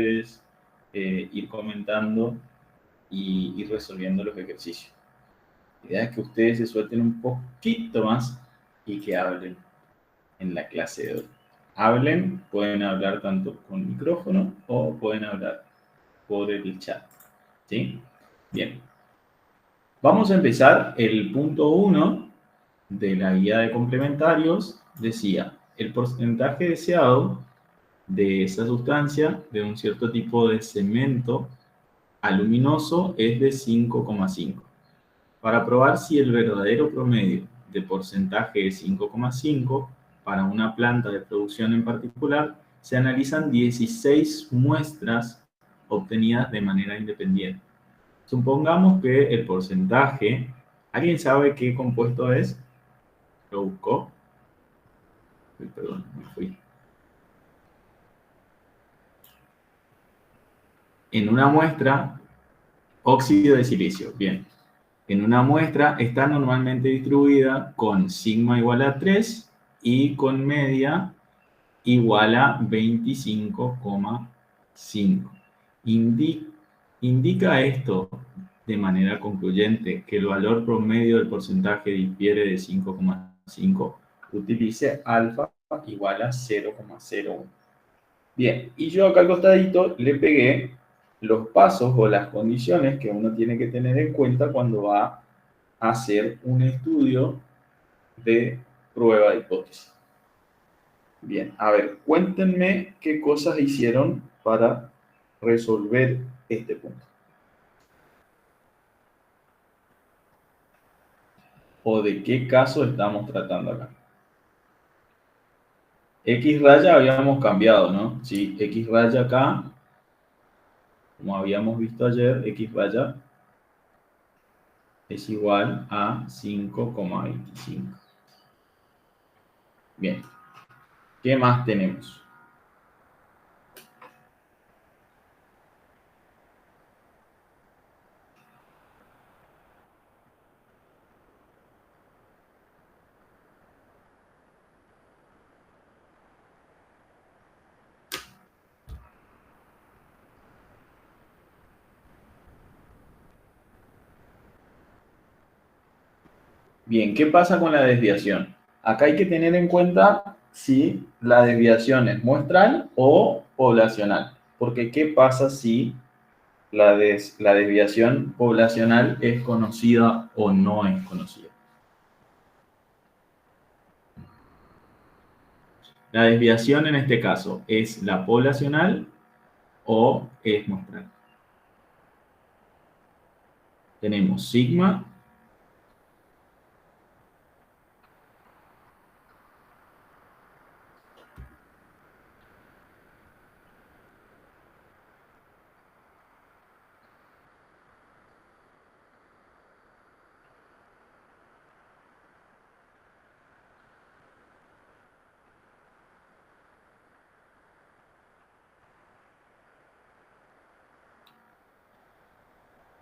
ir comentando y ir resolviendo los ejercicios. La idea es que ustedes se suelten un poquito más y que hablen en la clase de hoy. Hablen, pueden hablar tanto con micrófono o pueden hablar por el chat. ¿Sí? Bien. Vamos a empezar. El punto 1 de la guía de complementarios decía, el porcentaje deseado de esa sustancia, de un cierto tipo de cemento aluminoso, es de 5,5. Para probar si el verdadero promedio de porcentaje es 5,5 para una planta de producción en particular, se analizan 16 muestras obtenidas de manera independiente. Supongamos que el porcentaje, ¿alguien sabe qué compuesto es? ¿Lo buscó? Perdón, me fui. En una muestra, óxido de silicio. Bien. En una muestra está normalmente distribuida con sigma igual a 3 y con media igual a 25,5. Indica esto de manera concluyente que el valor promedio del porcentaje difiere de 5,5. Utilice alfa igual a 0,01. Bien, y yo acá al costadito le pegué los pasos o las condiciones que uno tiene que tener en cuenta cuando va a hacer un estudio de prueba de hipótesis. Bien, a ver, cuéntenme qué cosas hicieron para resolver este punto. ¿O de qué caso estamos tratando acá? X raya habíamos cambiado, ¿no? Sí, X raya acá, como habíamos visto ayer, X raya es igual a 5,25. Bien, ¿qué más tenemos? Bien, ¿qué pasa con la desviación? Acá hay que tener en cuenta si la desviación es muestral o poblacional. Porque ¿qué pasa si la desviación poblacional es conocida o no es conocida? La desviación en este caso, ¿es la poblacional o es muestral? Tenemos sigma.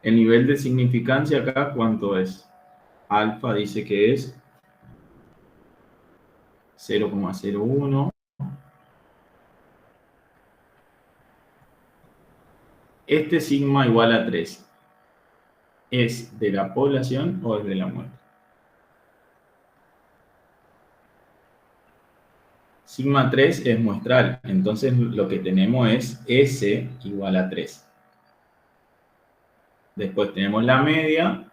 El nivel de significancia acá, ¿cuánto es? Alfa dice que es 0,01. Este sigma igual a 3. ¿Es de la población o es de la muestra? Sigma 3 es muestral, entonces lo que tenemos es S igual a 3. Después tenemos la media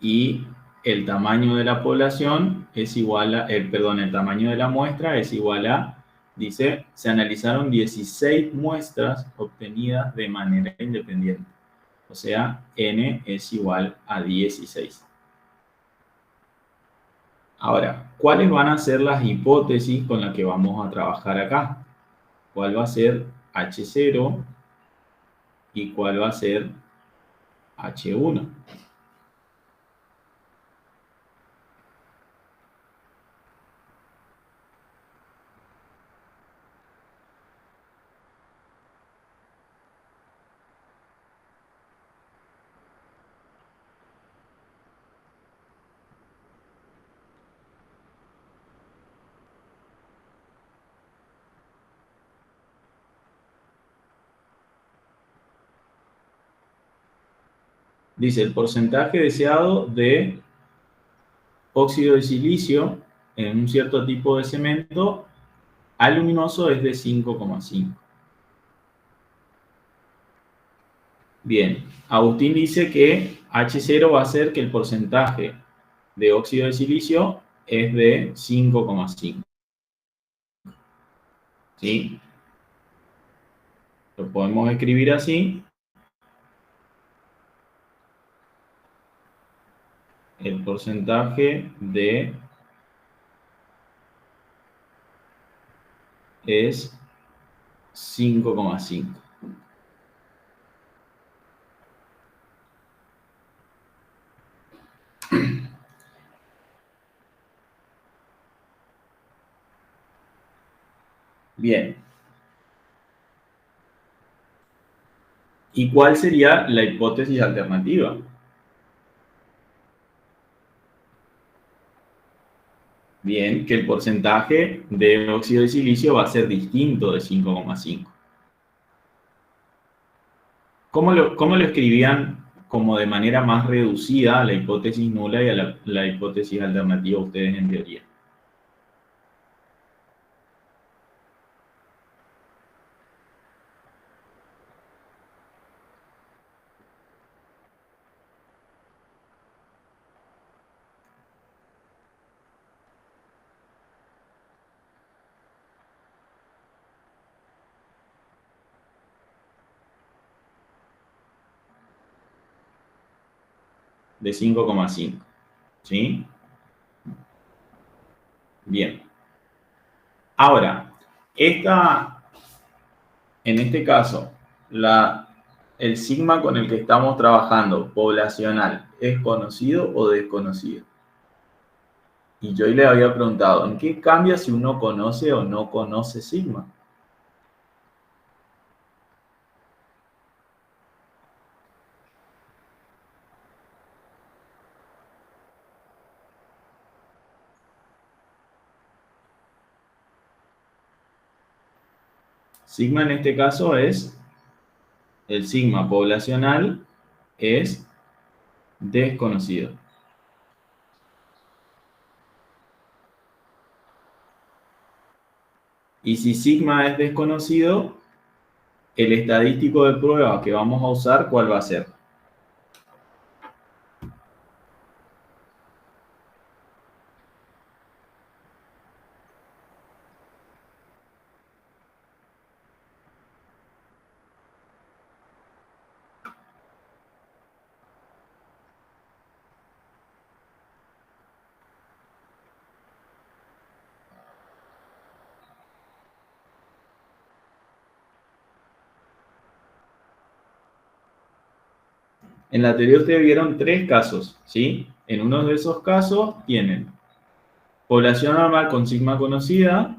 y el tamaño de la población es igual a, el tamaño de la muestra es igual a, dice, se analizaron 16 muestras obtenidas de manera independiente. O sea, N es igual a 16. Ahora, ¿cuáles van a ser las hipótesis con las que vamos a trabajar acá? ¿Cuál va a ser H0 y cuál va a ser H1? Dice, el porcentaje deseado de óxido de silicio en un cierto tipo de cemento aluminoso es de 5,5. Bien, Agustín dice que H0 va a ser que el porcentaje de óxido de silicio es de 5,5. ¿Sí? Lo podemos escribir así. El porcentaje de es 5,5. Bien. ¿Y cuál sería la hipótesis alternativa? Bien, que el porcentaje de óxido de silicio va a ser distinto de 5,5. ¿Cómo lo escribían como de manera más reducida a la hipótesis nula y a la hipótesis alternativa ustedes en teoría? De 5,5. ¿Sí? Bien. Ahora, en este caso, el sigma con el que estamos trabajando, poblacional, ¿es conocido o desconocido? Y yo le había preguntado, ¿en qué cambia si uno conoce o no conoce sigma? Sigma en este caso es, el sigma poblacional es desconocido. Y si sigma es desconocido, el estadístico de prueba que vamos a usar, ¿cuál va a ser? En la teoría ustedes vieron 3 casos, ¿sí? En uno de esos casos tienen población normal con sigma conocida.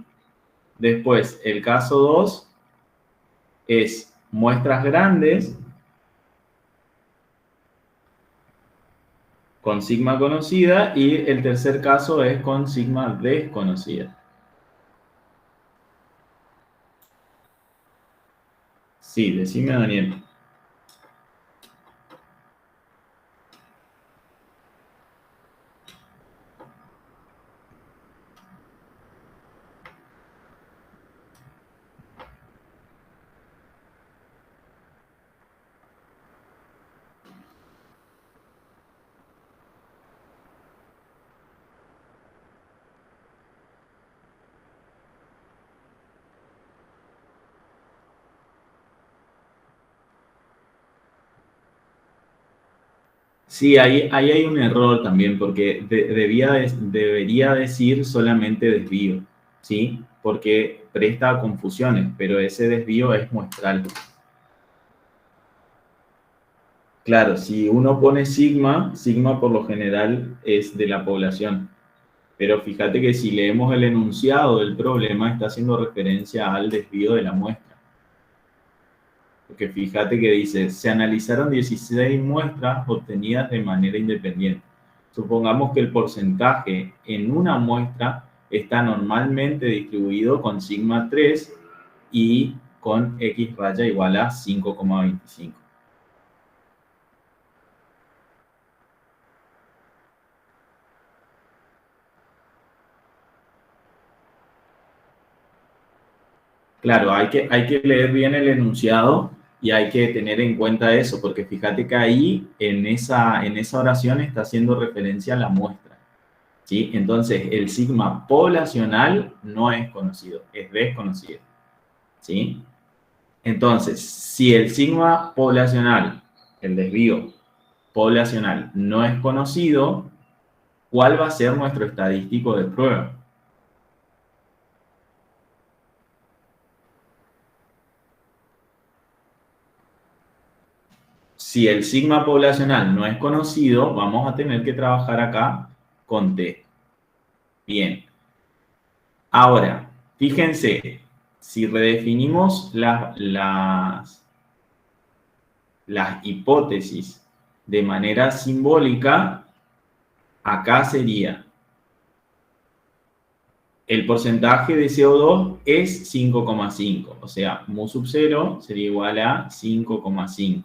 Después, el caso 2 es muestras grandes con sigma conocida y el tercer caso es con sigma desconocida. Sí, decime, Daniel. Sí, ahí hay un error también, porque debería decir solamente desvío, ¿sí? Porque presta a confusiones, pero ese desvío es muestral. Claro, si uno pone sigma, sigma por lo general es de la población. Pero fíjate que si leemos el enunciado del problema, está haciendo referencia al desvío de la muestra. Porque fíjate que dice, se analizaron 16 muestras obtenidas de manera independiente. Supongamos que el porcentaje en una muestra está normalmente distribuido con sigma 3 y con x raya igual a 5,25. Claro, hay que leer bien el enunciado y hay que tener en cuenta eso, porque fíjate que ahí en esa oración está haciendo referencia a la muestra, ¿sí? Entonces, el sigma poblacional no es conocido, es desconocido, ¿sí? Entonces, si el sigma poblacional, el desvío poblacional, no es conocido, ¿cuál va a ser nuestro estadístico de prueba? Si el sigma poblacional no es conocido, vamos a tener que trabajar acá con T. Bien. Ahora, fíjense, si redefinimos las hipótesis de manera simbólica, acá sería el porcentaje de CO2 es 5,5, o sea, mu sub 0 sería igual a 5,5.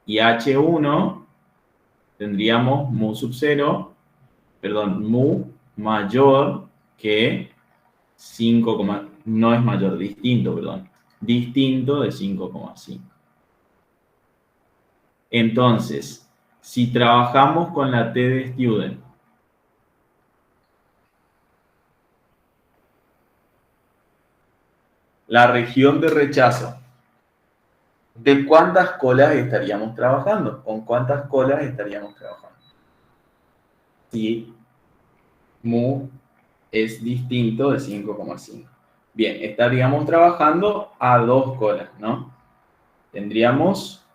Y H1 tendríamos mu sub 0, perdón, mu mayor que 5, no es mayor, distinto, perdón, distinto de 5,5. Entonces, si trabajamos con la T de student, la región de rechazo, ¿de cuántas colas estaríamos trabajando? ¿Con cuántas colas estaríamos trabajando? Si mu es distinto de 5,5. Bien, estaríamos trabajando a 2 colas, ¿no? Tendríamos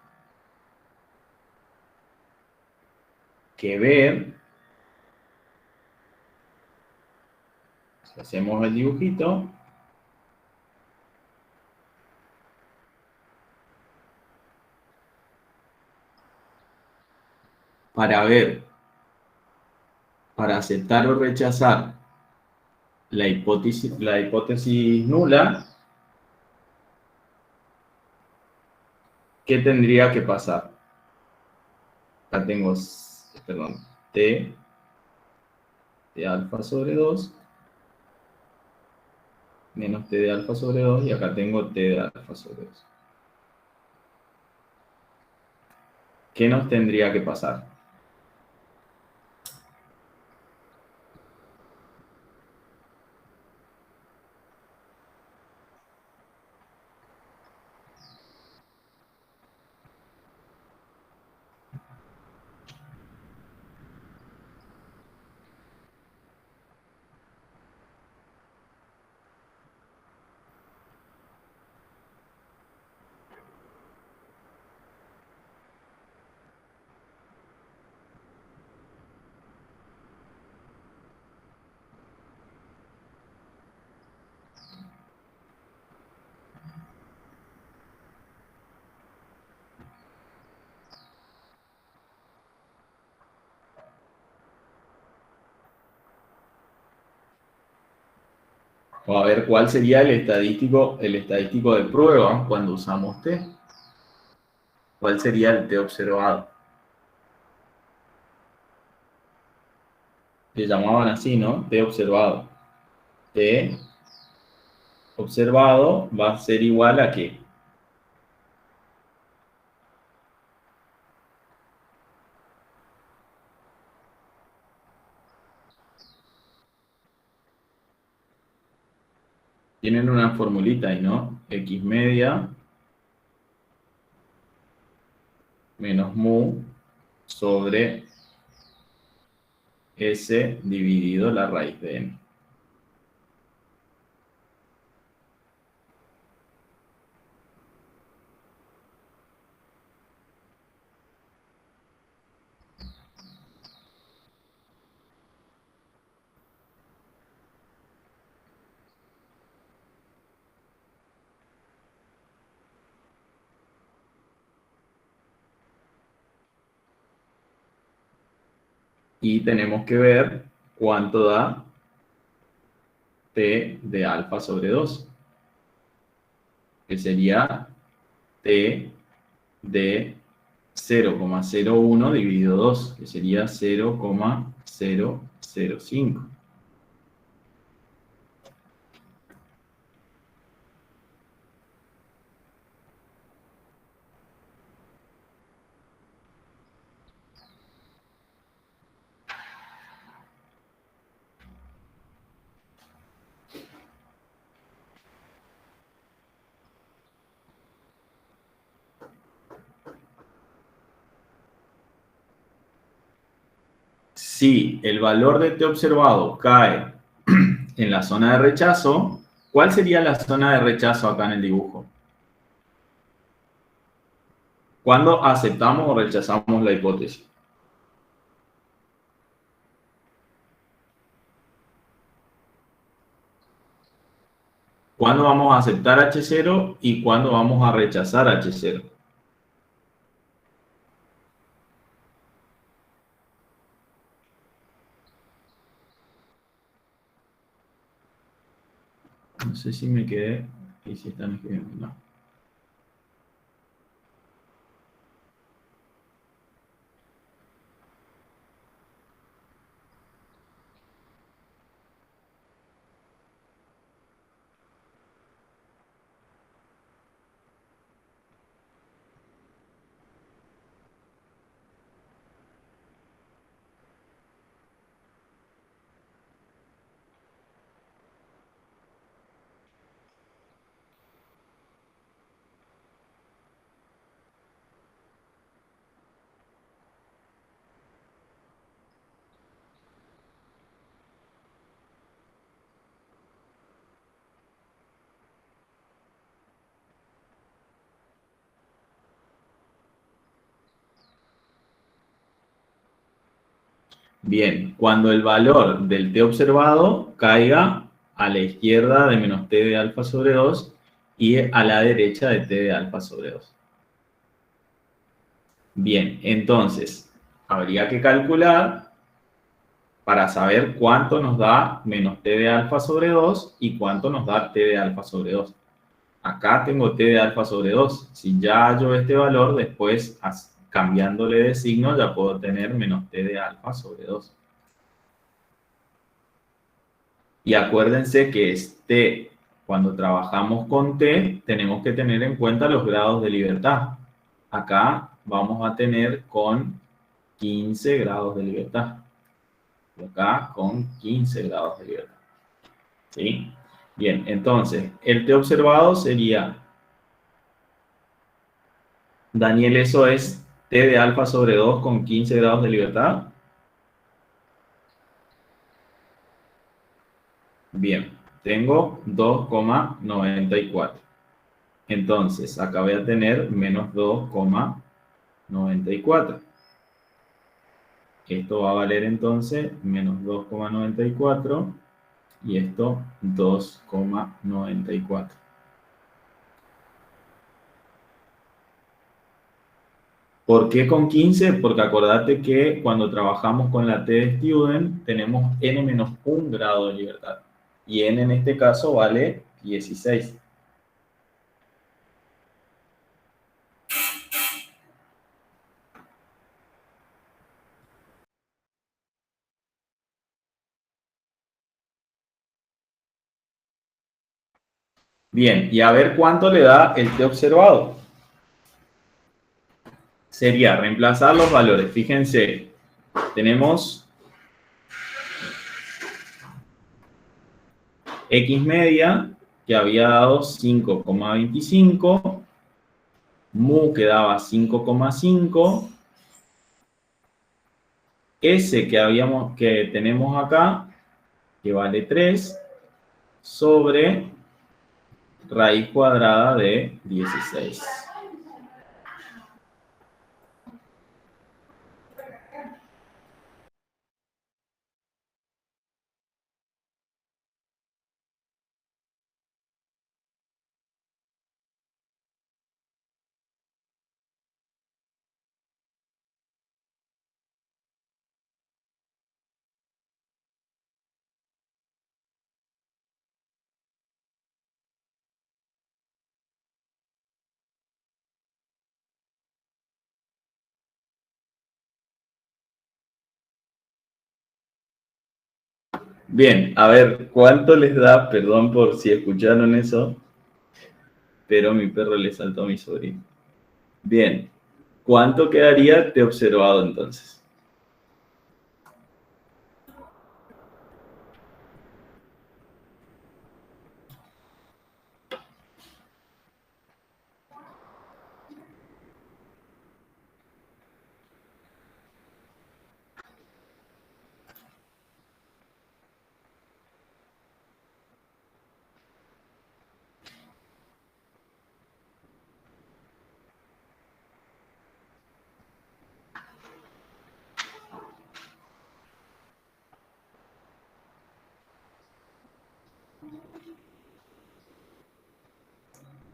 que ver, si hacemos el dibujito, para ver, para aceptar o rechazar la hipótesis nula, ¿qué tendría que pasar? Acá tengo, perdón, T de alfa sobre 2 menos T de alfa sobre 2 y acá tengo T de alfa sobre 2. ¿Qué nos tendría que pasar? O a ver cuál sería el estadístico de prueba cuando usamos T. ¿Cuál sería el T observado? Se llamaban así, ¿no? T observado. T observado va a ser igual a ¿qué? Tienen una formulita ahí, ¿no? X media menos mu sobre S dividido la raíz de n. Y tenemos que ver cuánto da T de alfa sobre 2, que sería T de 0,01 dividido 2, que sería 0,005. si el valor de T observado cae en la zona de rechazo, ¿cuál sería la zona de rechazo acá en el dibujo? ¿Cuándo aceptamos o rechazamos la hipótesis? ¿Cuándo vamos a aceptar H0 y cuándo vamos a rechazar H0? No sé si me quedé y si están escribiendo. No. Bien, cuando el valor del T observado caiga a la izquierda de menos T de alfa sobre 2 y a la derecha de T de alfa sobre 2. Bien, entonces habría que calcular para saber cuánto nos da menos T de alfa sobre 2 y cuánto nos da T de alfa sobre 2. Acá tengo T de alfa sobre 2. Si ya hallo este valor, después cambiándole de signo ya puedo tener menos T de alfa sobre 2. Y acuérdense que cuando trabajamos con T, tenemos que tener en cuenta los grados de libertad. Acá vamos a tener con 15 grados de libertad. Y acá con 15 grados de libertad. ¿Sí? Bien, entonces, el T observado sería, Daniel, eso es T de alfa sobre 2 con 15 grados de libertad. Bien, tengo 2,94. Entonces, acá voy a tener menos 2,94. Esto va a valer entonces menos 2,94 y esto 2,94. ¿Por qué con 15? Porque acordate que cuando trabajamos con la T de student tenemos n-1 grado de libertad. Y n en este caso vale 16. Bien, y a ver cuánto le da el T observado. Sería reemplazar los valores. Fíjense, tenemos X media que había dado 5,25, mu que daba 5,5, S que tenemos acá, que vale 3, sobre raíz cuadrada de 16. Bien, a ver, ¿cuánto les da? Perdón por si escucharon eso, pero mi perro le saltó a mi sobrino. Bien, ¿cuánto quedaría T observado entonces?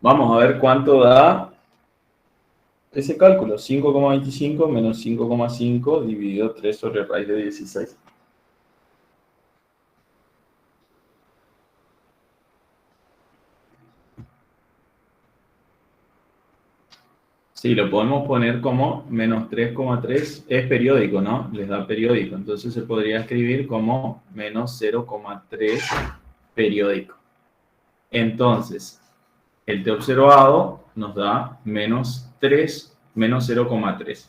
Vamos a ver cuánto da ese cálculo. 5,25 menos 5,5 dividido 3 sobre raíz de 16. Sí, lo podemos poner como menos 3,3. Es periódico, ¿no? Les da periódico. Entonces se podría escribir como menos 0,3 periódico. Entonces, el t observado nos da menos 3, menos 0,3.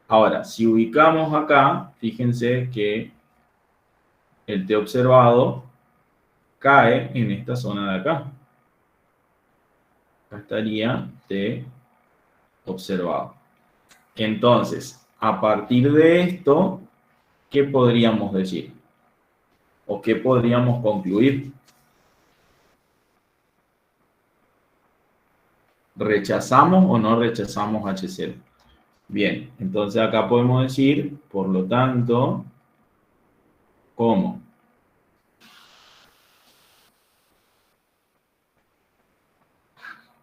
Ahora, si ubicamos acá, fíjense que el t observado cae en esta zona de acá. Acá estaría t observado. Entonces, a partir de esto, ¿qué podríamos decir? ¿O qué podríamos concluir? ¿Rechazamos o no rechazamos H0? Bien, entonces acá podemos decir, por lo tanto, ¿cómo?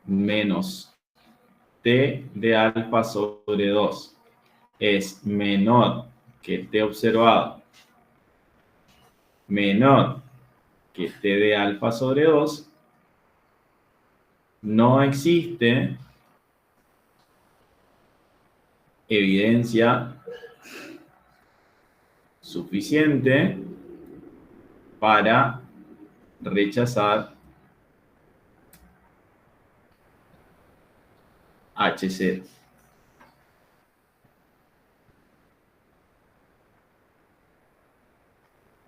Menos t de alfa sobre 2 es menor que t observado menor que t de alfa sobre 2, no existe evidencia suficiente para rechazar H0.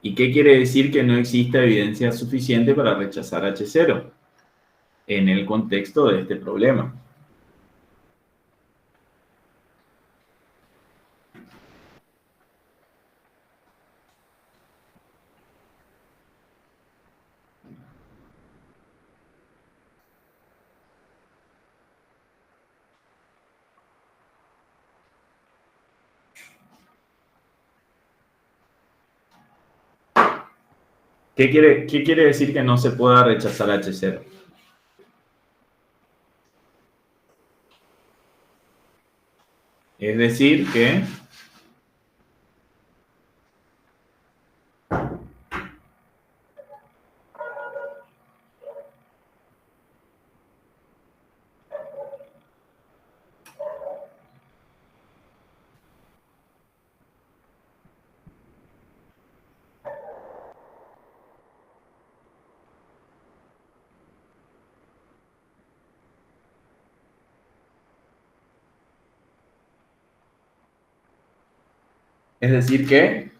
¿Y qué quiere decir que no existe evidencia suficiente para rechazar H0 en el contexto de este problema? ¿Qué quiere decir que no se pueda rechazar H0? Es decir que que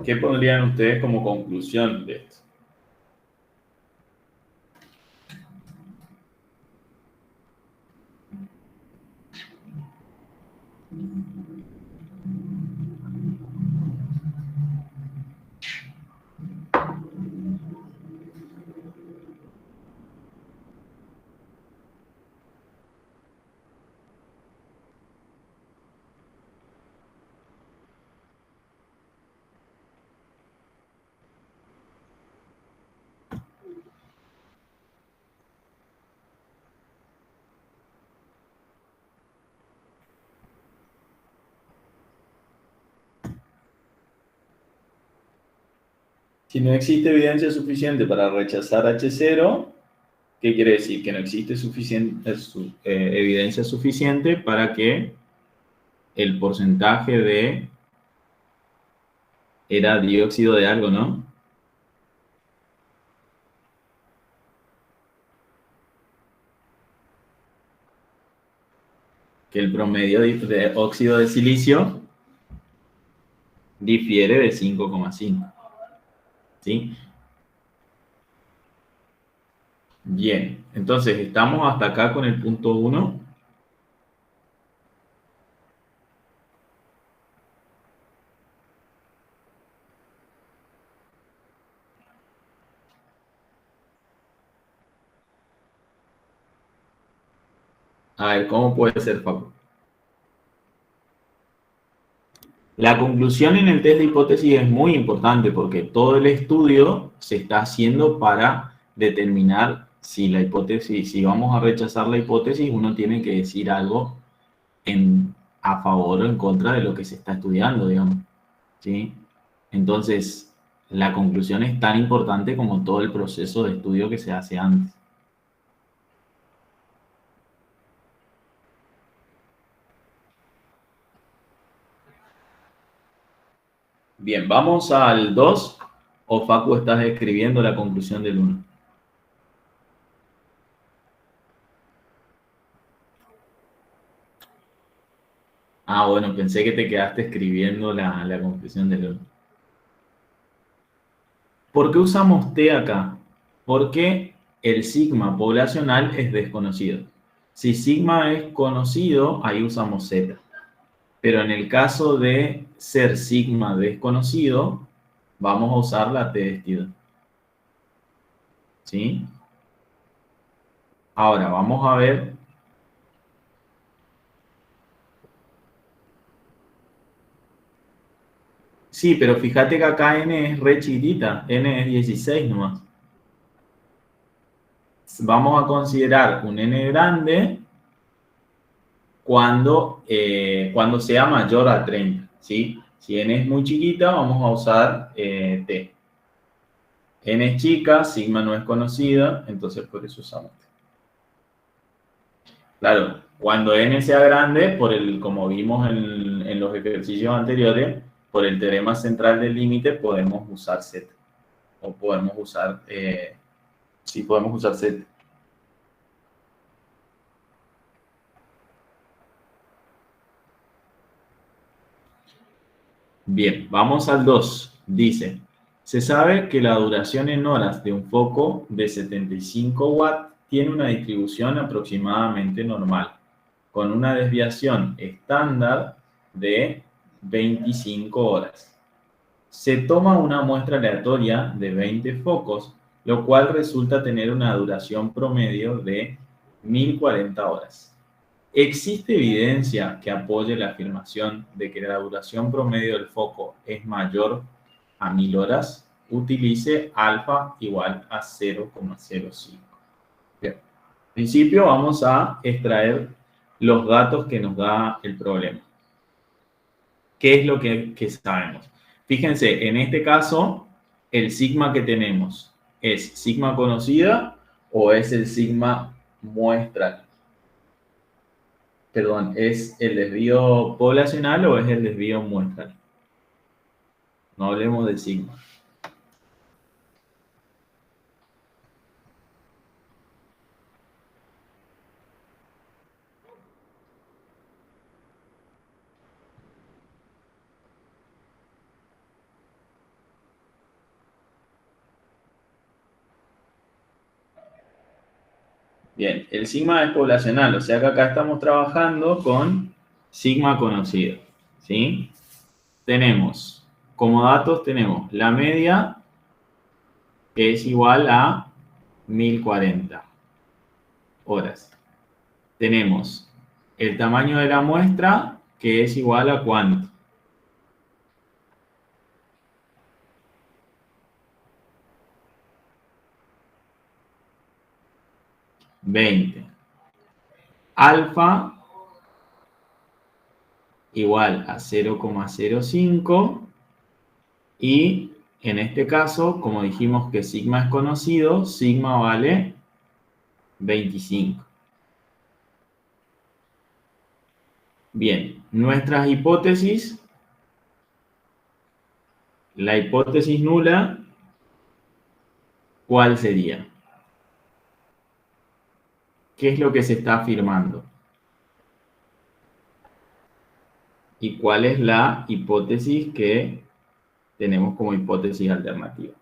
¿qué pondrían ustedes como conclusión de esto? Si no existe evidencia suficiente para rechazar H0, ¿qué quiere decir? Que no existe evidencia suficiente para que el porcentaje de... Era dióxido de algo, ¿no? Que el promedio de óxido de silicio difiere de 5,5. ¿Sí? Bien, entonces estamos hasta acá con el punto 1. A ver, ¿cómo puede ser, Facu? La conclusión en el test de hipótesis es muy importante porque todo el estudio se está haciendo para determinar si la hipótesis, si vamos a rechazar la hipótesis, uno tiene que decir algo a favor o en contra de lo que se está estudiando, digamos. ¿Sí? Entonces, la conclusión es tan importante como todo el proceso de estudio que se hace antes. Bien, vamos al 2. O Facu, estás escribiendo la conclusión del 1. Ah, bueno, pensé que te quedaste escribiendo la conclusión del 1. ¿Por qué usamos T acá? Porque el sigma poblacional es desconocido. Si sigma es conocido, ahí usamos Z. Pero en el caso de ser sigma desconocido, vamos a usar la T de Stewart. ¿Sí? Ahora, vamos a ver. Sí, pero fíjate que acá n es re chiquitita. N es 16 nomás. Vamos a considerar un n grande cuando sea mayor a 30. ¿Sí? Si n es muy chiquita, vamos a usar T. N es chica, sigma no es conocida, entonces por eso usamos T. Claro, cuando n sea grande, como vimos en los ejercicios anteriores, por el teorema central del límite podemos usar Z. O podemos usar, sí podemos usar Z. Bien, vamos al 2. Dice, se sabe que la duración en horas de un foco de 75 watts tiene una distribución aproximadamente normal, con una desviación estándar de 25 horas. Se toma una muestra aleatoria de 20 focos, lo cual resulta tener una duración promedio de 1040 horas. ¿Existe evidencia que apoye la afirmación de que la duración promedio del foco es mayor a 1000 horas? Utilice alfa igual a 0,05. Bien. En principio vamos a extraer los datos que nos da el problema. ¿Qué es lo que sabemos? Fíjense, en este caso, el sigma que tenemos, ¿es sigma conocida o es el sigma muestral? Perdón, ¿es el desvío poblacional o es el desvío muestral? No hablemos de sigma. Bien, el sigma es poblacional, o sea que acá estamos trabajando con sigma conocido, ¿sí? Tenemos, como datos tenemos la media, que es igual a 1040 horas. Tenemos el tamaño de la muestra, que es igual a ¿cuánto? 20. Alfa igual a 0,05 y en este caso, como dijimos que sigma es conocido, sigma vale 25. Bien, nuestras hipótesis, la hipótesis nula, ¿cuál sería? ¿Qué es lo que se está afirmando? ¿Y cuál es la hipótesis que tenemos como hipótesis alternativa?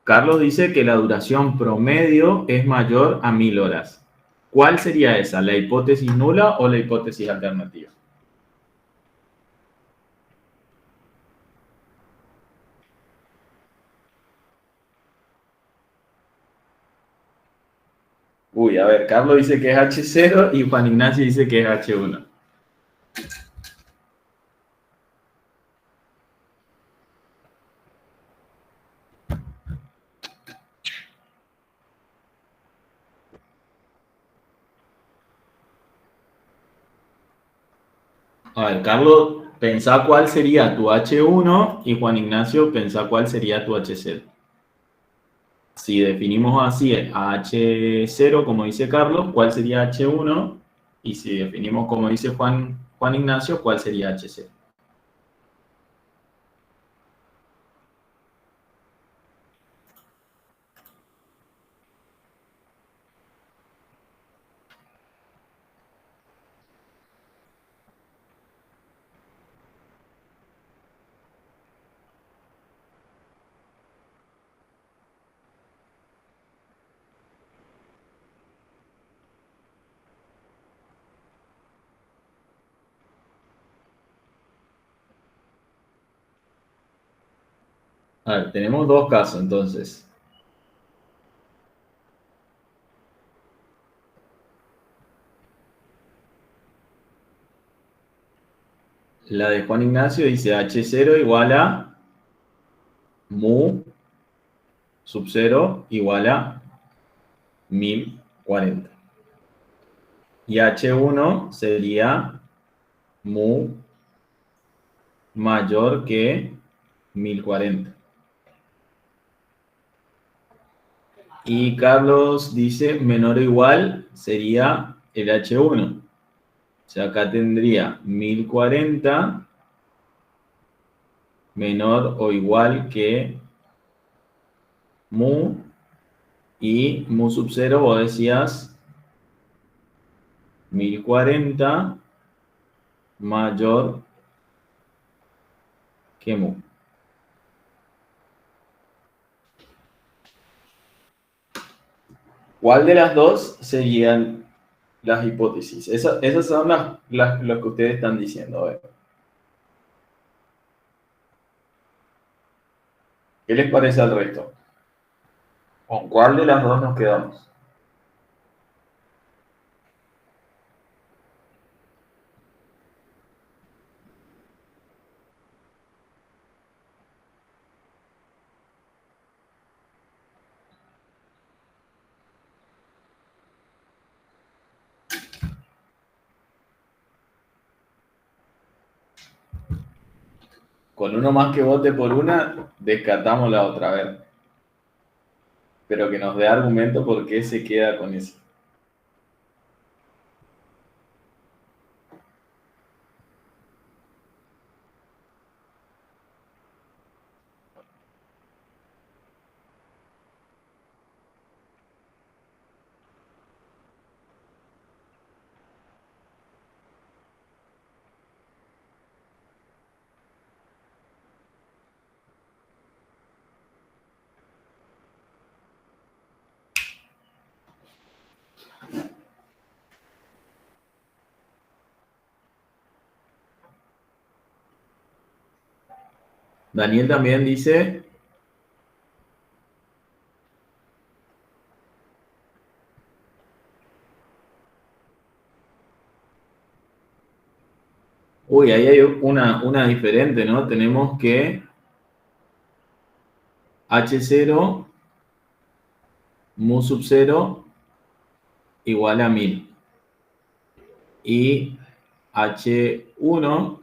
Carlos dice que la duración promedio es mayor a 1000 horas. ¿Cuál sería esa? ¿La hipótesis nula o la hipótesis alternativa? Uy, a ver, Carlos dice que es H0 y Juan Ignacio dice que es H1. A ver, Carlos, pensá cuál sería tu H1 y Juan Ignacio pensá cuál sería tu H0. Si definimos así a H0, como dice Carlos, ¿cuál sería H1? Y si definimos como dice Juan Ignacio, ¿cuál sería H0? A ver, tenemos dos casos entonces. La de Juan Ignacio dice H0 igual a mu sub 0 igual a 1040. Y H1 sería mu mayor que 1040. Y Carlos dice menor o igual sería el H1. O sea, acá tendría 1040 menor o igual que mu, y mu sub 0 vos decías 1040 mayor que mu. ¿Cuál de las dos serían las hipótesis? Esas son lo que ustedes están diciendo. A ver. ¿Qué les parece al resto? ¿Con cuál de las dos nos quedamos? Con uno más que vote por una, descartamos la otra. A ver. Pero que nos dé argumento por qué se queda con eso. Daniel también dice, uy, ahí hay una diferente, ¿no? Tenemos que H0 mu sub 0 igual a 1000. Y H1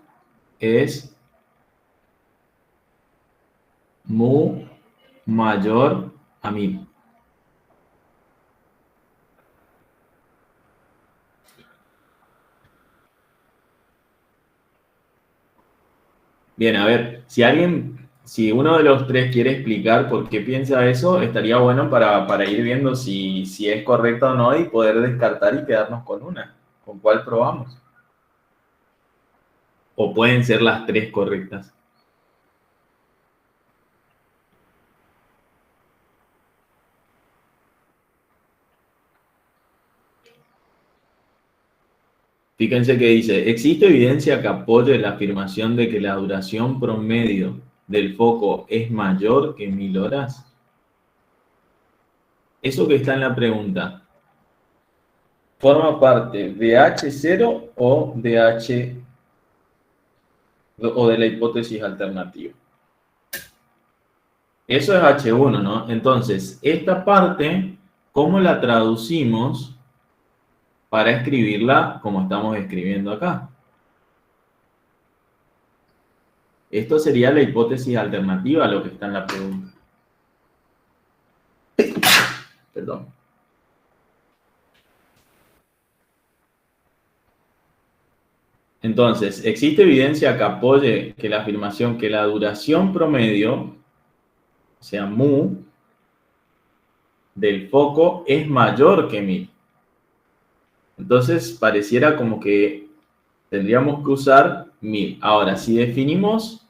es mu mayor a 1000. Bien, a ver, si uno de los tres quiere explicar por qué piensa eso, estaría bueno para ir viendo si es correcto o no y poder descartar y quedarnos con una. ¿Con cuál probamos? O pueden ser las tres correctas. Fíjense que dice, ¿existe evidencia que apoye la afirmación de que la duración promedio del foco es mayor que 1000 horas? Eso que está en la pregunta, ¿forma parte de H0 o de o de la hipótesis alternativa? Eso es H1, ¿no? Entonces, esta parte, ¿cómo la traducimos para escribirla como estamos escribiendo acá? Esto sería la hipótesis alternativa a lo que está en la pregunta. Perdón. Entonces, ¿existe evidencia que apoye que la afirmación que la duración promedio, o sea, mu, del foco es mayor que 1000? Entonces, pareciera como que tendríamos que usar 1000. Ahora, si definimos,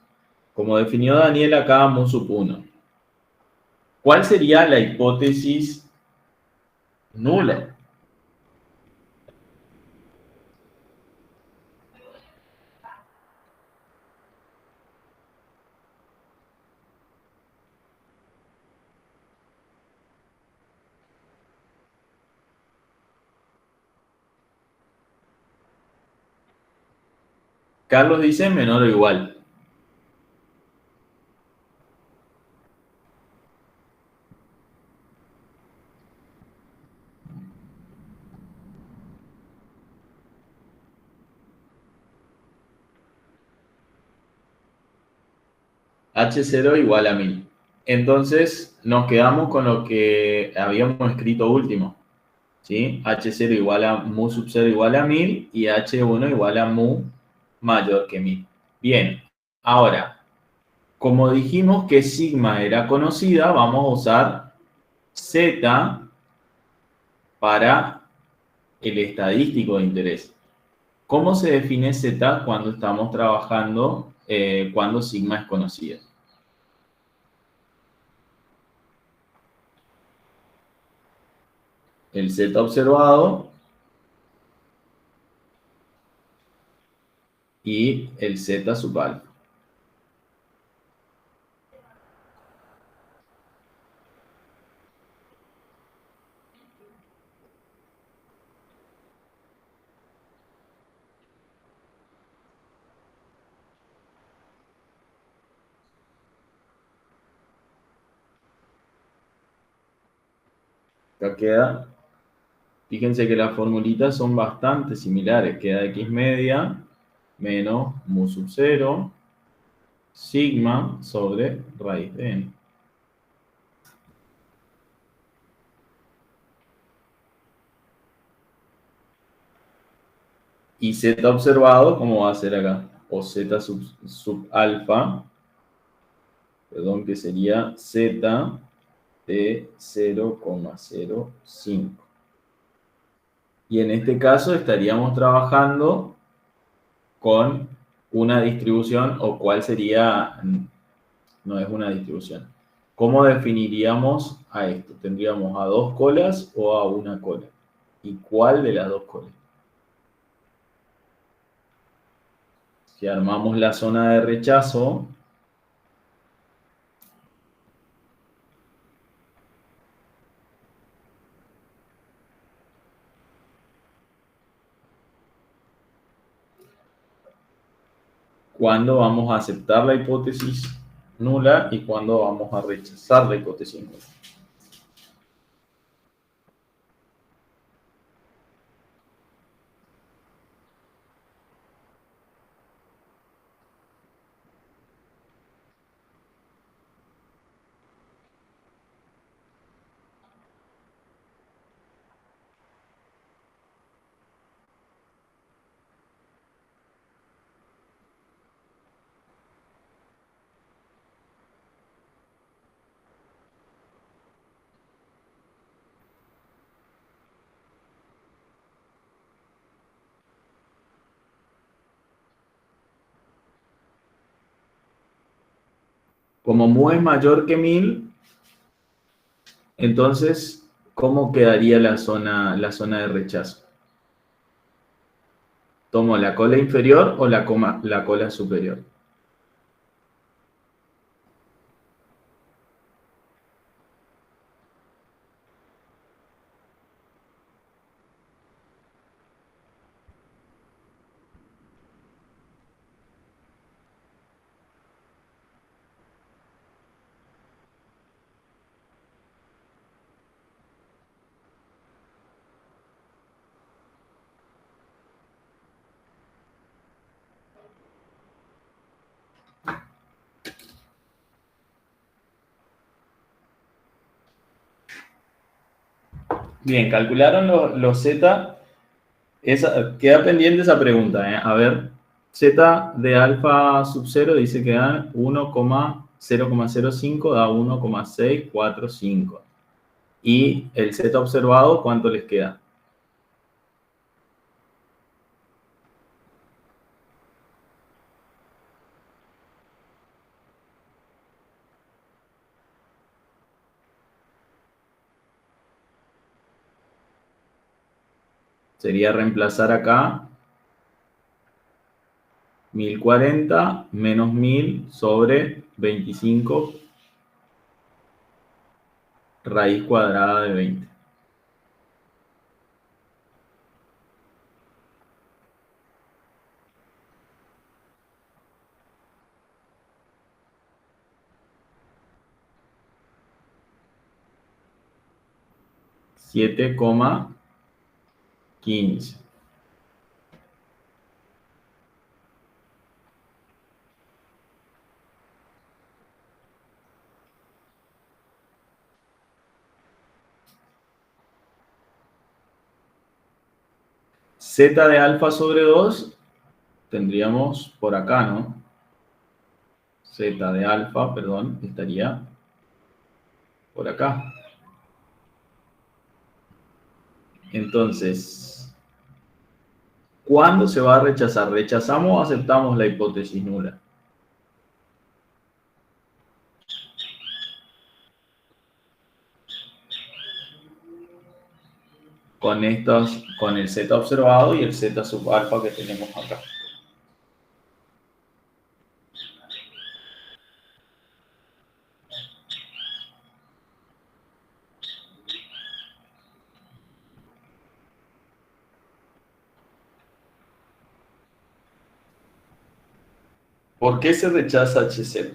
como definió Daniel acá, mu sub 1, ¿cuál sería la hipótesis nula? Carlos dice menor o igual. H0 igual a 1000. Entonces, nos quedamos con lo que habíamos escrito último. ¿Sí? H0 igual a mu sub 0 igual a 1000 y H1 igual a mu mayor que 1000. Bien, ahora, como dijimos que sigma era conocida, vamos a usar Z para el estadístico de interés. ¿Cómo se define Z cuando estamos trabajando, cuando sigma es conocida? El Z observado y el Z sub alfa. Acá queda, fíjense que las formulitas son bastante similares. Queda x media menos mu sub 0 sigma sobre raíz de n. Y z observado, ¿cómo va a ser acá? O z sub alfa, perdón, que sería z de 0,05. Y en este caso estaríamos trabajando con una distribución, o cuál sería, no es una distribución. ¿Cómo definiríamos a esto? ¿Tendríamos a dos colas o a una cola? ¿Y cuál de las dos colas? Si armamos la zona de rechazo, ¿cuándo vamos a aceptar la hipótesis nula y cuándo vamos a rechazar la hipótesis nula? Como mu es mayor que 1000, entonces, ¿cómo quedaría la zona de rechazo? ¿Tomo la cola inferior o la cola superior? Bien, calcularon los Z. Queda pendiente esa pregunta, ¿eh? A ver, Z de alfa sub 0 dice que da 1,005, da 1,645. Y el Z observado, ¿cuánto les queda? Sería reemplazar acá 1040 menos 1000 sobre 25 raíz cuadrada de 20. Siete coma 15. Z de alfa sobre 2 tendríamos por acá, ¿no? Z de alfa, perdón, estaría por acá. Entonces, ¿cuándo se va a rechazar? ¿Rechazamos o aceptamos la hipótesis nula? Con el Z observado y el Z sub alfa que tenemos acá. ¿Por qué se rechaza HZ?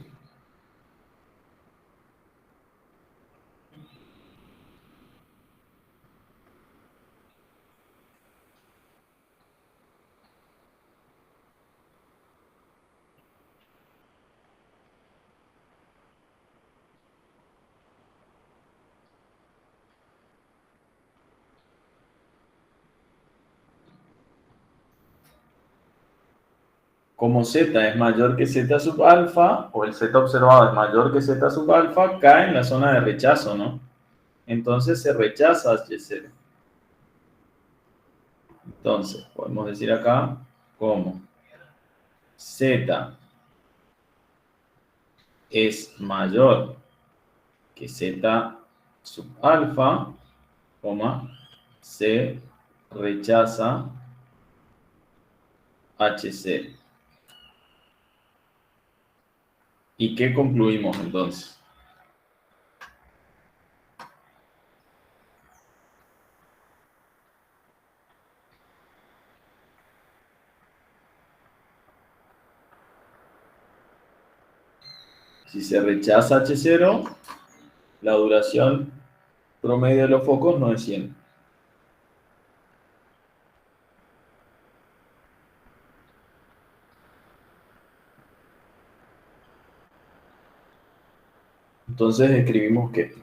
Como Z es mayor que Z sub alfa, o el Z observado es mayor que Z sub alfa, cae en la zona de rechazo, ¿no? Entonces se rechaza HZ. Entonces, podemos decir acá como Z es mayor que Z sub alfa, se rechaza HC. ¿Y qué concluimos entonces? Si se rechaza H0, la duración promedio de los focos no es 100. Entonces escribimos que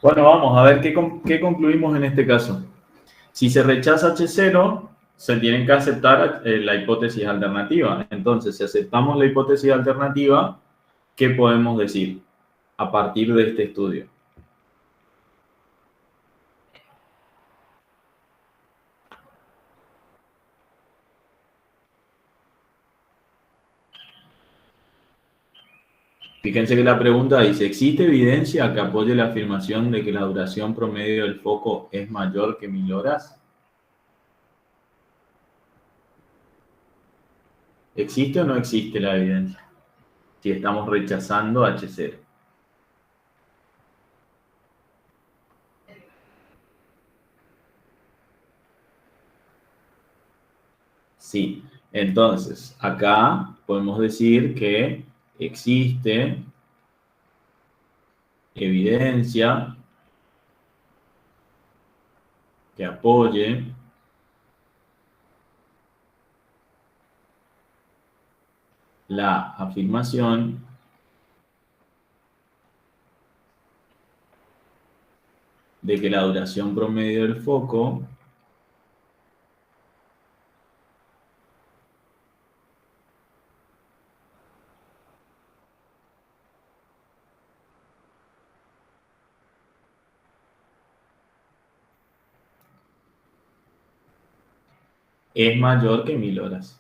Bueno, vamos a ver qué concluimos en este caso. Si se rechaza H0, se tienen que aceptar la hipótesis alternativa. Entonces, si aceptamos la hipótesis alternativa, ¿qué podemos decir a partir de este estudio? Fíjense que la pregunta dice, ¿existe evidencia que apoye la afirmación de que la duración promedio del foco es mayor que 1000 horas? ¿Existe o no existe la evidencia? Si estamos rechazando H0. Sí. Entonces, acá podemos decir que existe evidencia que apoye la afirmación de que la duración promedio del foco es mayor que 1000 horas.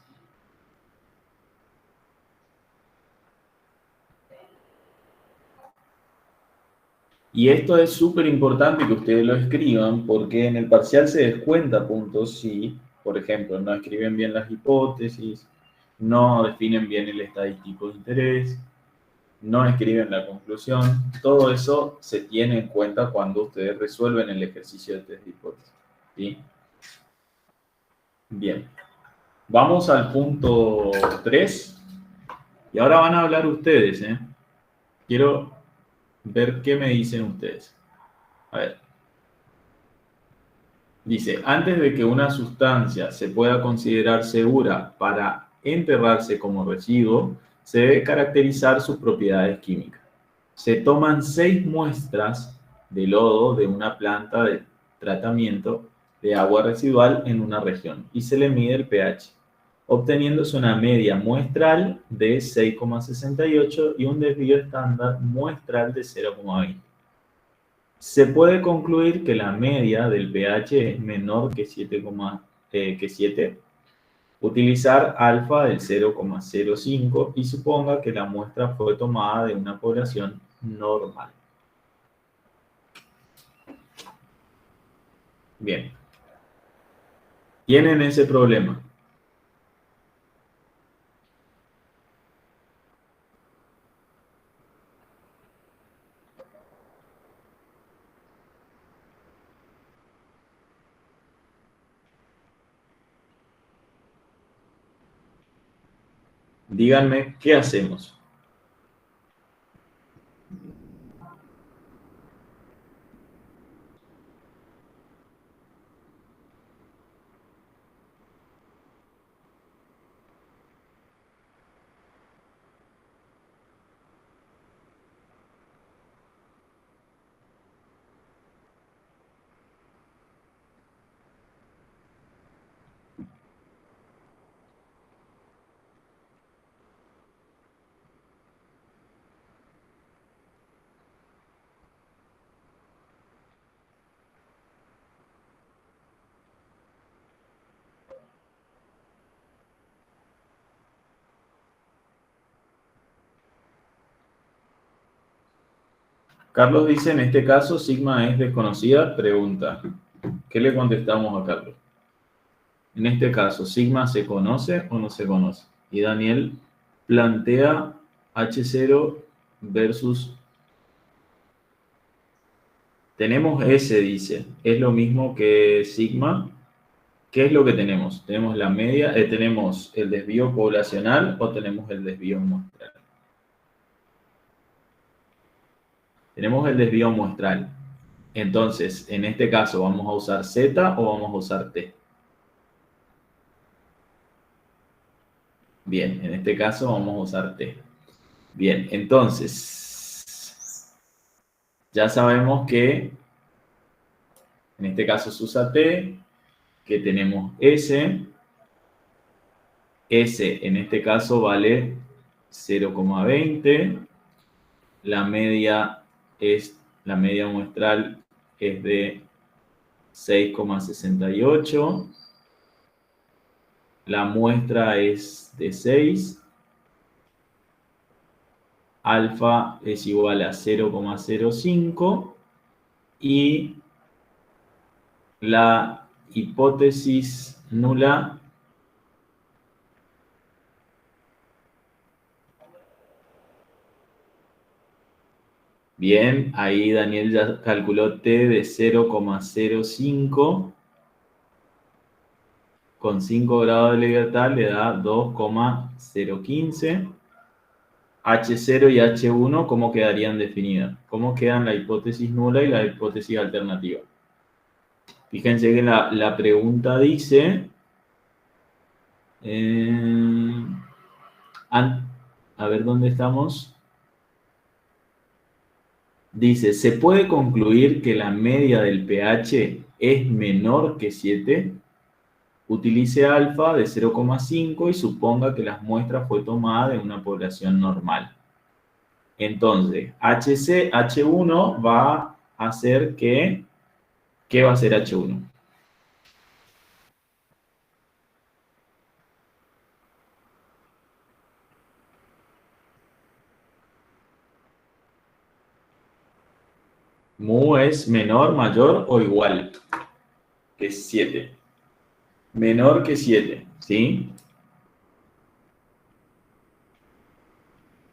Y esto es súper importante que ustedes lo escriban porque en el parcial se descuenta puntos si, por ejemplo, no escriben bien las hipótesis, no definen bien el estadístico de interés, no escriben la conclusión. Todo eso se tiene en cuenta cuando ustedes resuelven el ejercicio de test de hipótesis. ¿Sí? Bien. Vamos al punto 3. Y ahora van a hablar ustedes, ¿eh? Quiero ver qué me dicen ustedes. A ver. Dice, antes de que una sustancia se pueda considerar segura para enterrarse como residuo, se debe caracterizar sus propiedades químicas. Se toman 6 muestras de lodo de una planta de tratamiento de agua residual en una región y se le mide el pH, obteniéndose una media muestral de 6,68 y un desvío estándar muestral de 0,20. Se puede concluir que la media del pH es menor que 7. Utilizar alfa del 0,05 y suponga que la muestra fue tomada de una población normal. Bien. ¿Tienen ese problema? Díganme, ¿qué hacemos? Carlos dice, en este caso, sigma es desconocida. Pregunta, ¿qué le contestamos a Carlos? En este caso, ¿sigma se conoce o no se conoce? Y Daniel plantea H0 versus... Tenemos S, dice. ¿Es lo mismo que sigma? ¿Qué es lo que tenemos? ¿Tenemos la media? ¿Tenemos el desvío poblacional o tenemos el desvío muestral? Tenemos el desvío muestral. Entonces, en este caso, ¿vamos a usar Z o vamos a usar T? Bien, en este caso vamos a usar T. Bien, entonces, Ya sabemos que en este caso se usa T, que tenemos S. S en este caso vale 0,20. La media muestral es de 6,68. La muestra es de 6. Alfa es igual a 0,05. Y la hipótesis nula bien, ahí Daniel ya calculó T de 0,05 con 5 grados de libertad le da 2,015. H0 y H1, ¿cómo quedarían definidas? ¿Cómo quedan la hipótesis nula y la hipótesis alternativa? Fíjense que la pregunta dice... a ver dónde estamos. Dice, ¿se puede concluir que la media del pH es menor que 7? Utilice alfa de 0,5 y suponga que las muestras fue tomada de una población normal. Entonces, H1 va a hacer que... ¿Qué va a hacer H1? Mu es menor, mayor o igual que 7. Menor que 7, ¿sí?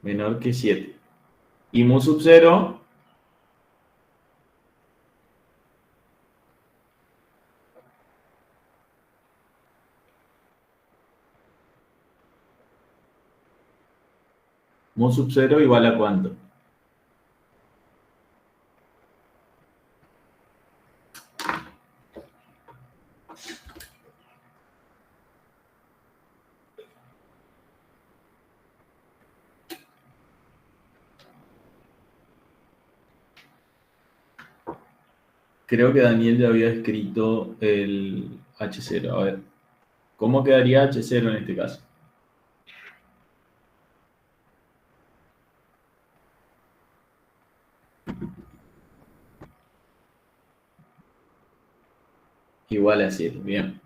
Menor que 7. Y mu sub 0, mu sub 0 igual a ¿cuánto? Creo que Daniel ya había escrito el H0. A ver, ¿cómo quedaría H0 en este caso? Igual a 7, bien.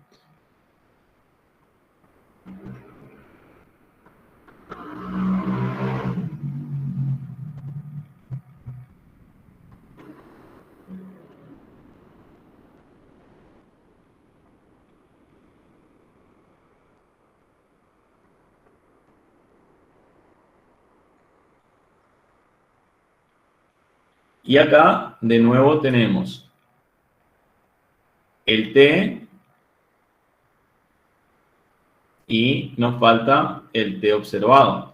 Y acá, de nuevo, tenemos el T y nos falta el T observado.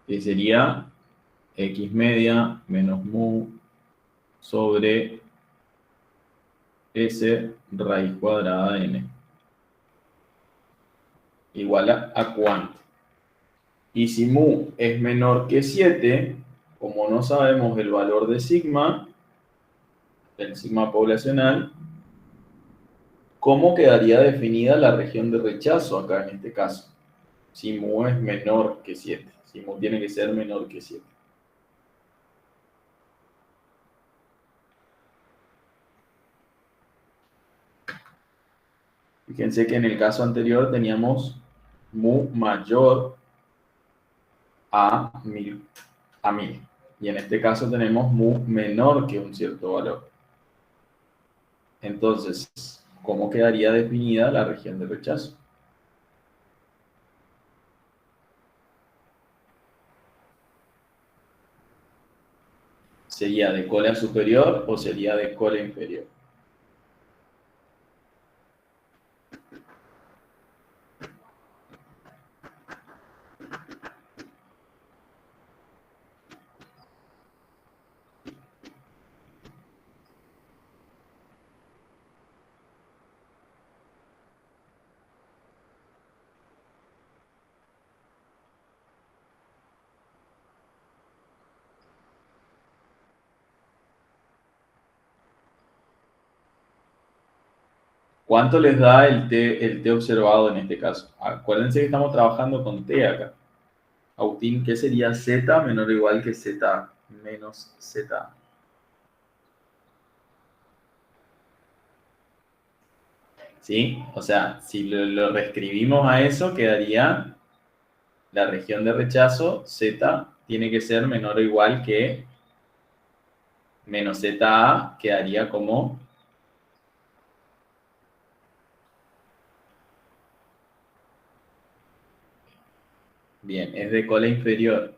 Que sería X media menos mu sobre S raíz cuadrada de n. Igual a cuánto. Y si mu es menor que 7, como no sabemos el valor de sigma, el sigma poblacional, ¿cómo quedaría definida la región de rechazo acá en este caso? Si mu es menor que 7. Si mu tiene que ser menor que 7. Fíjense que en el caso anterior teníamos mu mayor a 1000. Y en este caso tenemos mu menor que un cierto valor. Entonces, ¿cómo quedaría definida la región de rechazo? ¿Sería de cola superior o sería de cola inferior? ¿Cuánto les da el t observado en este caso? Acuérdense que estamos trabajando con t acá. Agustín, ¿qué sería z menor o igual que z menos z? ¿Sí? O sea, si lo reescribimos a eso, quedaría la región de rechazo, z, tiene que ser menor o igual que menos ZA, quedaría como bien, es de cola inferior.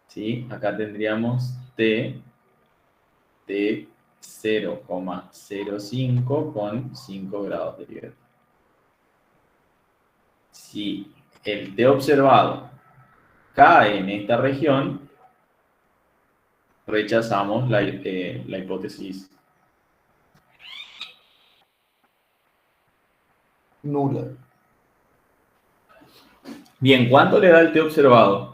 ¿Sí? Acá tendríamos T de 0,05 con 5 grados de libertad. Si el T observado cae en esta región, rechazamos la hipótesis Nula. Bien, ¿cuánto le da el T observado?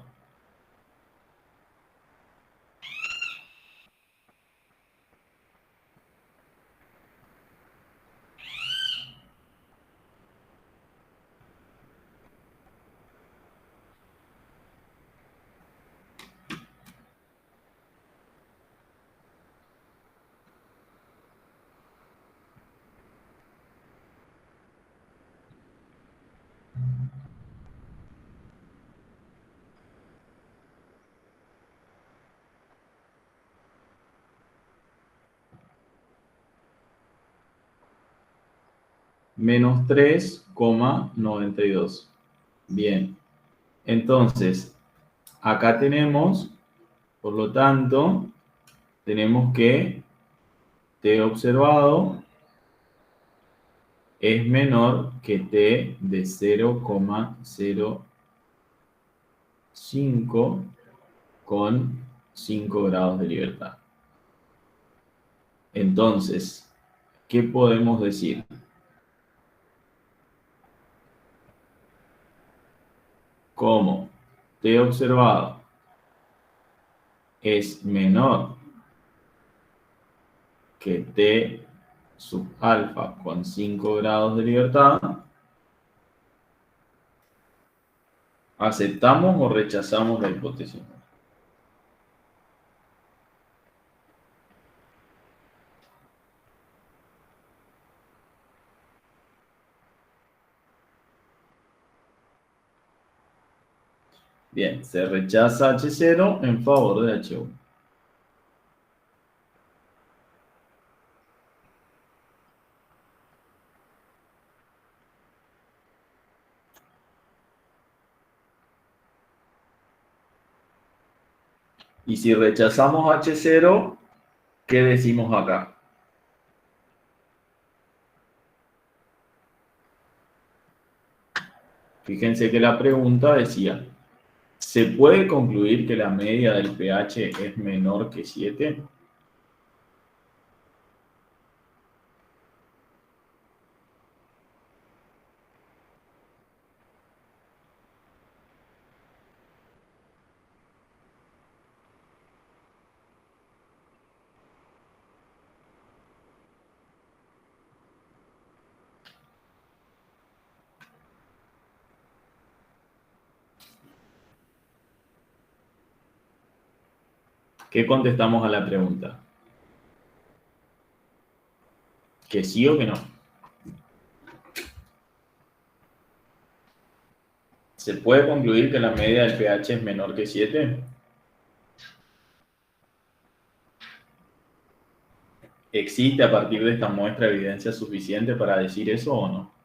Menos 3,92. Bien, entonces, acá tenemos, por lo tanto, tenemos que T observado es menor que T de 0,05 con 5 grados de libertad. Entonces, ¿qué podemos decir? Como T observado es menor que T sub alfa con 5 grados de libertad, ¿aceptamos o rechazamos la hipótesis? Bien, se rechaza H0 en favor de H1. Y si rechazamos H0, ¿qué decimos acá? Fíjense que la pregunta decía, ¿se puede concluir que la media del pH es menor que 7? ¿Qué contestamos a la pregunta? ¿Que sí o que no? ¿Se puede concluir que la media del pH es menor que 7? ¿Existe a partir de esta muestra evidencia suficiente para decir eso o no?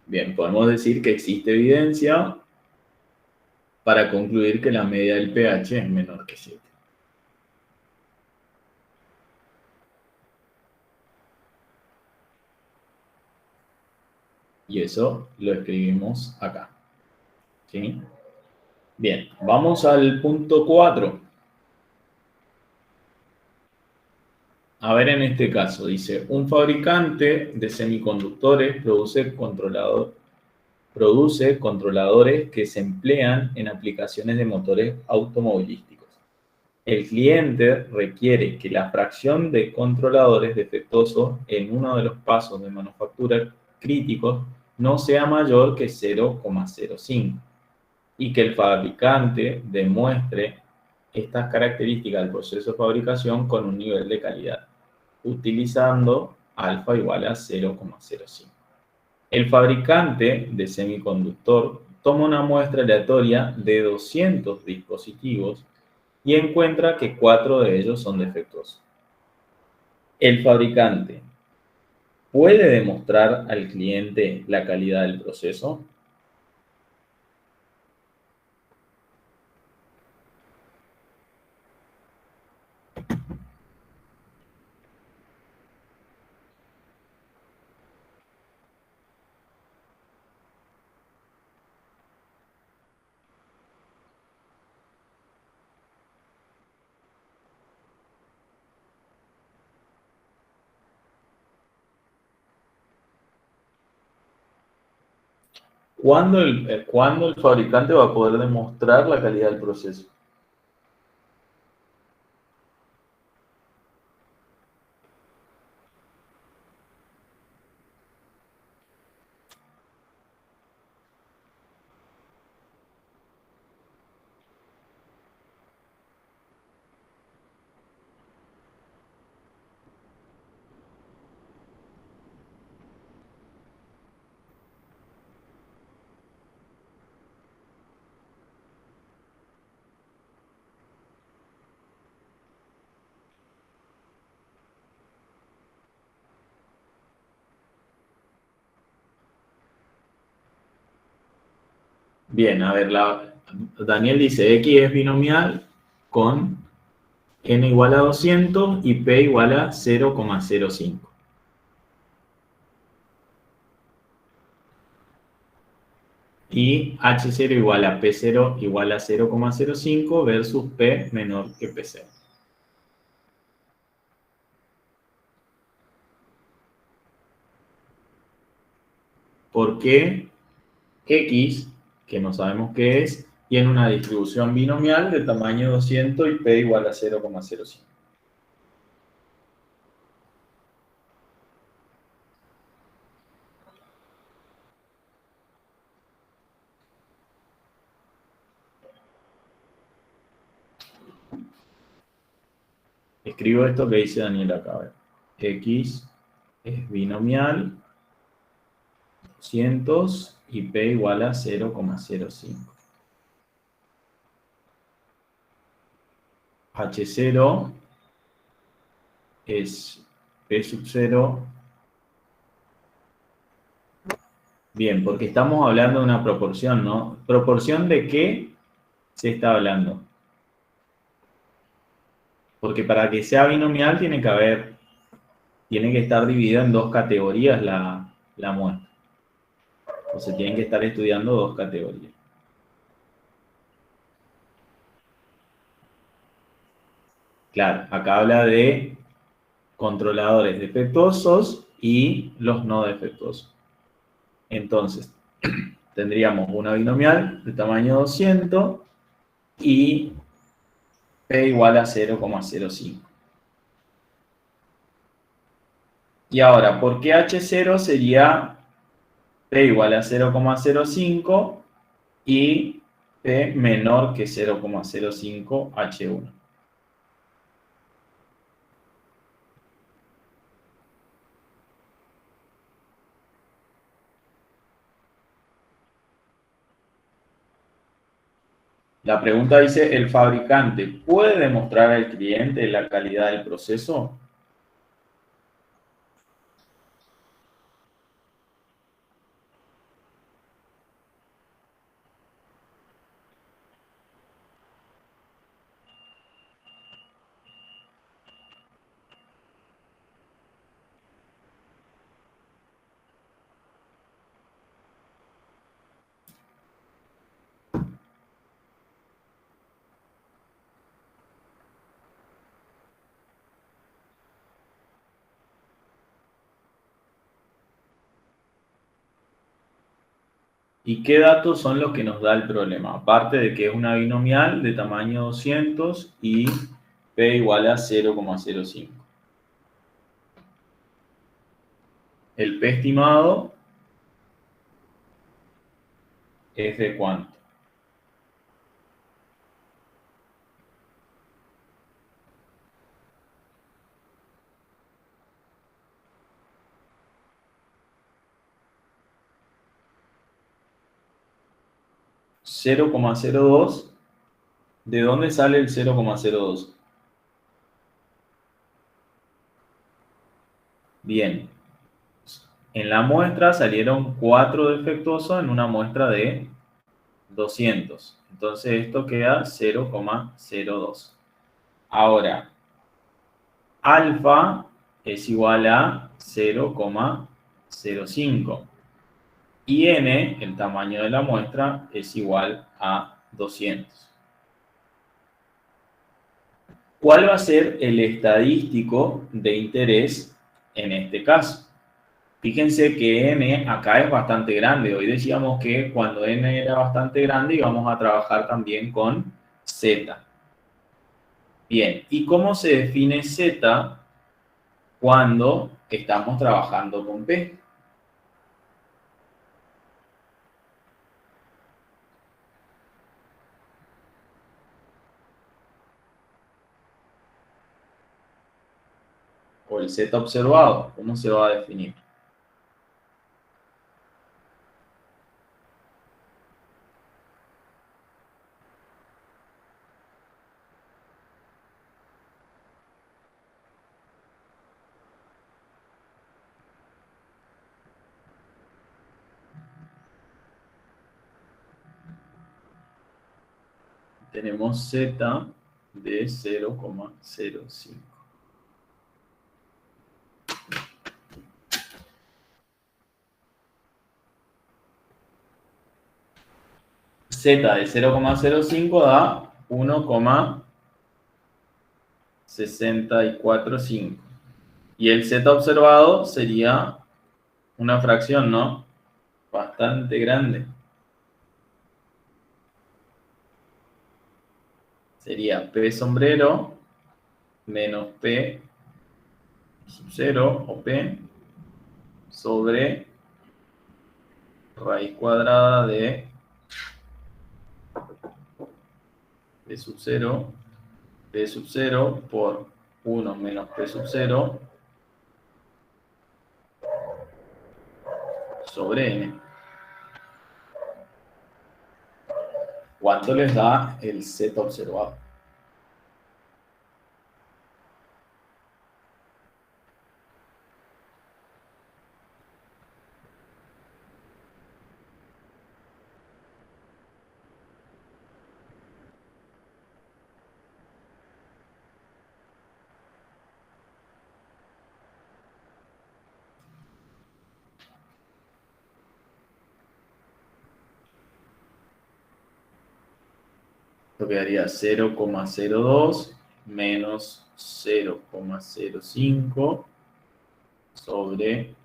Bien, podemos decir que existe evidencia para concluir que la media del pH es menor que 7. Y eso lo escribimos acá. ¿Sí? Bien, vamos al punto 4. A ver, en este caso, dice, un fabricante de semiconductores produce controladores que se emplean en aplicaciones de motores automovilísticos. El cliente requiere que la fracción de controladores defectuosos en uno de los pasos de manufactura críticos no sea mayor que 0,05 y que el fabricante demuestre estas características del proceso de fabricación con un nivel de calidad, utilizando alfa igual a 0,05. El fabricante de semiconductor toma una muestra aleatoria de 200 dispositivos y encuentra que 4 de ellos son defectuosos. El fabricante puede demostrar al cliente la calidad del proceso. ¿Cuándo el fabricante va a poder demostrar la calidad del proceso? Bien, a ver, Daniel dice X es binomial con n igual a 200 y p igual a 0,05. Y H0 igual a P0 igual a 0,05 versus P menor que P0. ¿Por qué X, que no sabemos qué es, tiene una distribución binomial de tamaño 200 y P igual a 0,05? Escribo esto que dice Daniel acá. A ver. X es binomial, 200 y P igual a 0,05. H0 es P sub 0. Bien, porque estamos hablando de una proporción, ¿no? ¿Proporción de qué se está hablando? Porque para que sea binomial tiene que estar dividida en dos categorías la muestra. O se tienen que estar estudiando dos categorías. Claro, acá habla de controladores defectuosos y los no defectuosos. Entonces, tendríamos una binomial de tamaño 200 y P igual a 0,05. Y ahora, ¿por qué H0 sería P igual a 0,05 y P menor que 0,05 H1? La pregunta dice, ¿el fabricante puede demostrar al cliente la calidad del proceso? ¿Y qué datos son los que nos da el problema? Aparte de que es una binomial de tamaño 200 y p igual a 0,05. El p estimado es de cuánto. 0,02. ¿De dónde sale el 0,02? Bien, en la muestra salieron 4 defectuosos en una muestra de 200. Entonces esto queda 0,02. Ahora, alfa es igual a 0,05. Y n, el tamaño de la muestra, es igual a 200. ¿Cuál va a ser el estadístico de interés en este caso? Fíjense que n acá es bastante grande. Hoy decíamos que cuando n era bastante grande íbamos a trabajar también con z. Bien, ¿y cómo se define z cuando estamos trabajando con p? O el z observado, ¿cómo se va a definir? Tenemos z de 0,05. Z de 0,05 da 1,645. Y el z observado sería una fracción, ¿no? Bastante grande. Sería p sombrero menos p sub 0 o p sobre raíz cuadrada de p sub 0 por 1 menos p sub 0 sobre n. ¿Cuánto les da el z observado? Esto quedaría 0,02 menos 0,05 sobre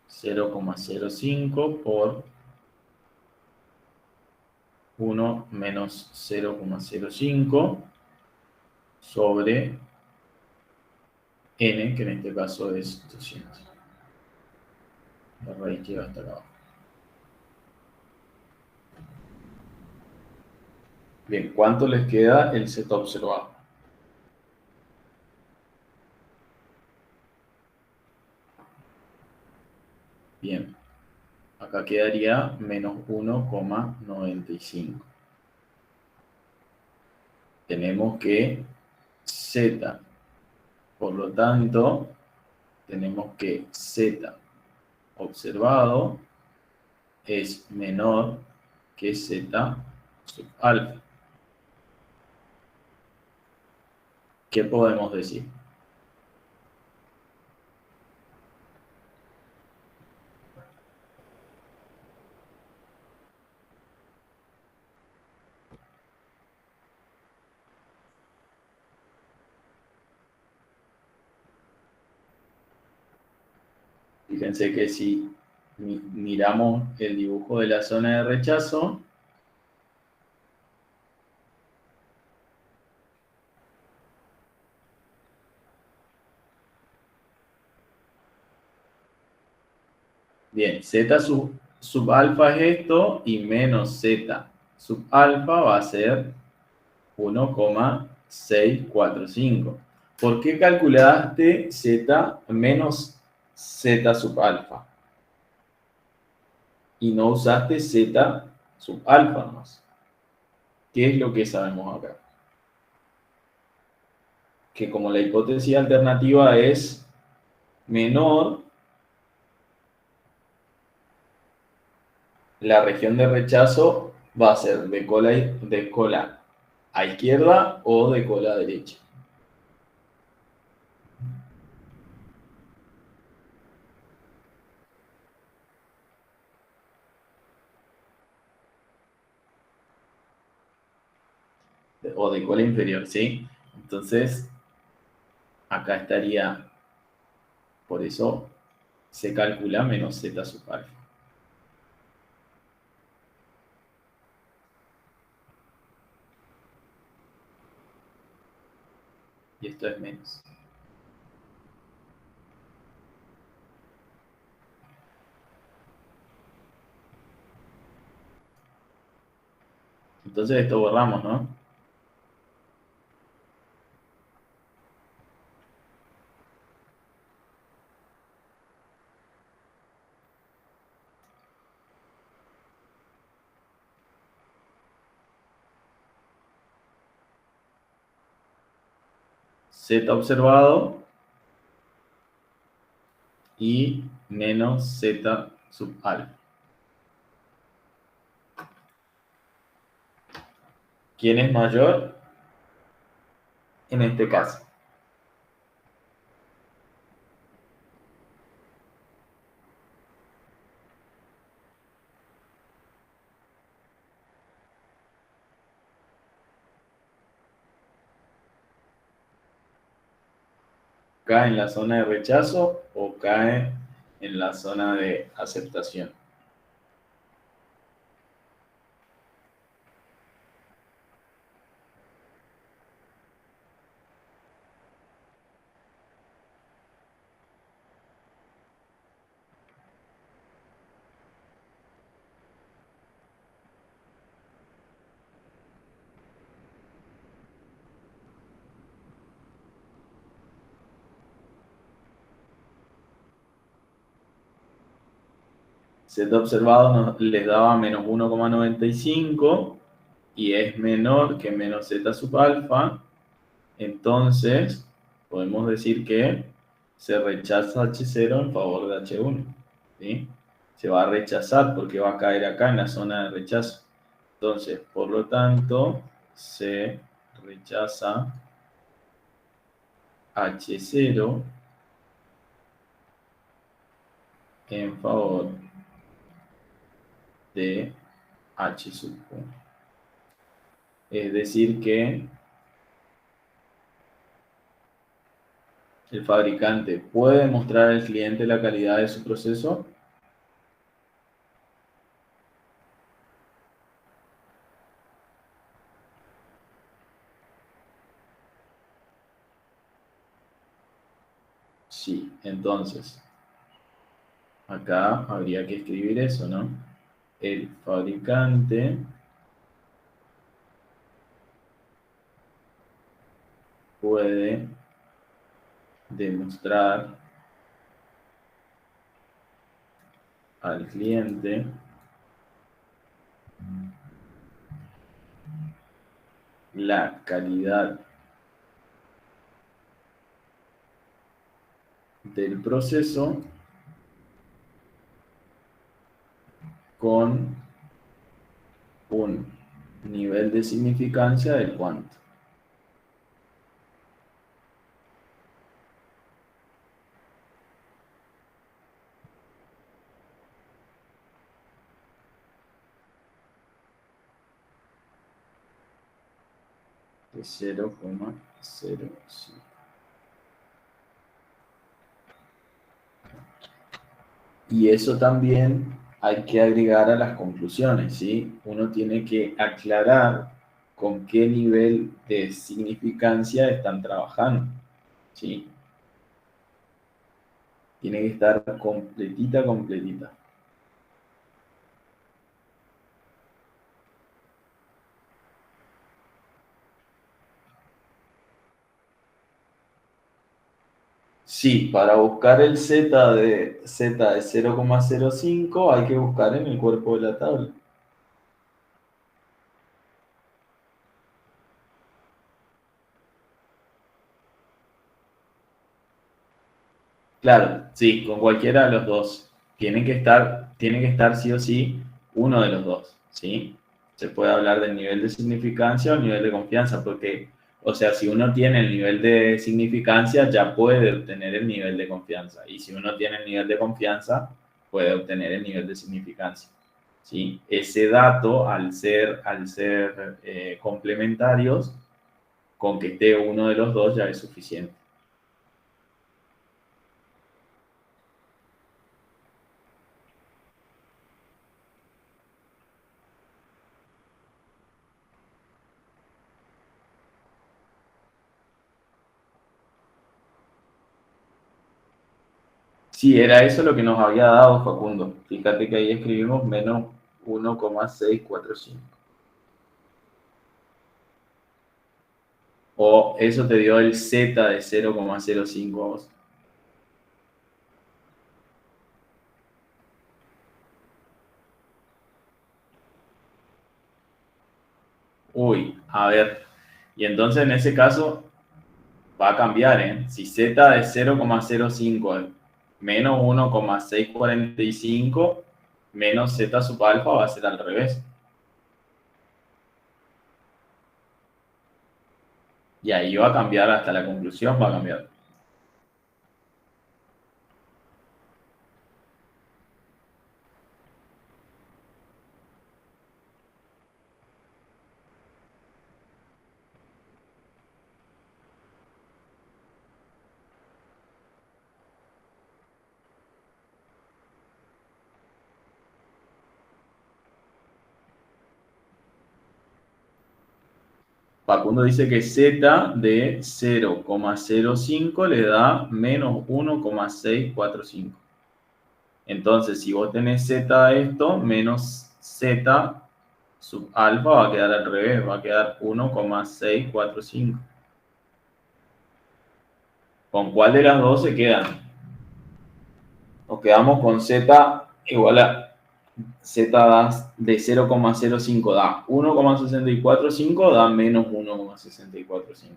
0,05 por 1 menos 0,05 sobre n, que en este caso es 200. La raíz llega hasta acá abajo. Bien, ¿cuánto les queda el z observado? Bien, acá quedaría menos 1,95. Tenemos que z, por lo tanto, tenemos que z observado es menor que z sub alfa. ¿Qué podemos decir? Fíjense que si miramos el dibujo de la zona de rechazo, bien, z sub alfa es esto y menos z sub alfa va a ser 1,645. ¿Por qué calculaste z menos z sub alfa? Y no usaste z sub alfa más. ¿Qué es lo que sabemos acá? Que como la hipótesis alternativa es menor, la región de rechazo va a ser de cola a izquierda o de cola a derecha. O de cola inferior, ¿sí? Entonces, acá estaría, por eso se calcula menos z sub alfa. Y esto es menos. Entonces esto borramos, ¿no? Z observado y menos z sub alfa. ¿Quién es mayor? En este caso. ¿Cae en la zona de rechazo o cae en la zona de aceptación? Z observado les daba menos 1,95 y es menor que menos z sub alfa. Entonces, podemos decir que se rechaza H0 en favor de H1. ¿Sí? Se va a rechazar porque va a caer acá en la zona de rechazo. Entonces, por lo tanto, se rechaza H0 en favor de H sub 1. Es decir que el fabricante puede mostrar al cliente la calidad de su proceso. Sí, entonces, acá habría que escribir eso, ¿no? El fabricante puede demostrar al cliente la calidad del proceso con un nivel de significancia del cuánto. De 0,05. Y eso también hay que agregar a las conclusiones, ¿sí? Uno tiene que aclarar con qué nivel de significancia están trabajando, ¿sí? Tiene que estar completita, completita. Sí, para buscar el z de 0,05 hay que buscar en el cuerpo de la tabla. Claro, sí, con cualquiera de los dos. Tiene que estar sí o sí uno de los dos, ¿sí? Se puede hablar del nivel de significancia o nivel de confianza, porque, o sea, si uno tiene el nivel de significancia, ya puede obtener el nivel de confianza. Y si uno tiene el nivel de confianza, puede obtener el nivel de significancia, ¿sí? Ese dato, al ser complementarios, con que esté uno de los dos ya es suficiente. Sí, era eso lo que nos había dado Facundo. Fíjate que ahí escribimos menos 1,645. O eso te dio el z de 0,05. Uy, a ver. Y entonces en ese caso va a cambiar, ¿eh? Si z de 0,05 menos 1,645 menos z sub alfa va a ser al revés. Y ahí va a cambiar hasta la conclusión, va a cambiar. Facundo dice que z de 0,05 le da menos 1,645. Entonces, si vos tenés z de esto, menos z sub alfa va a quedar al revés, va a quedar 1,645. ¿Con cuál de las dos se quedan? Nos quedamos con z igual a z de 0,05 da 1,645, da menos 1,645.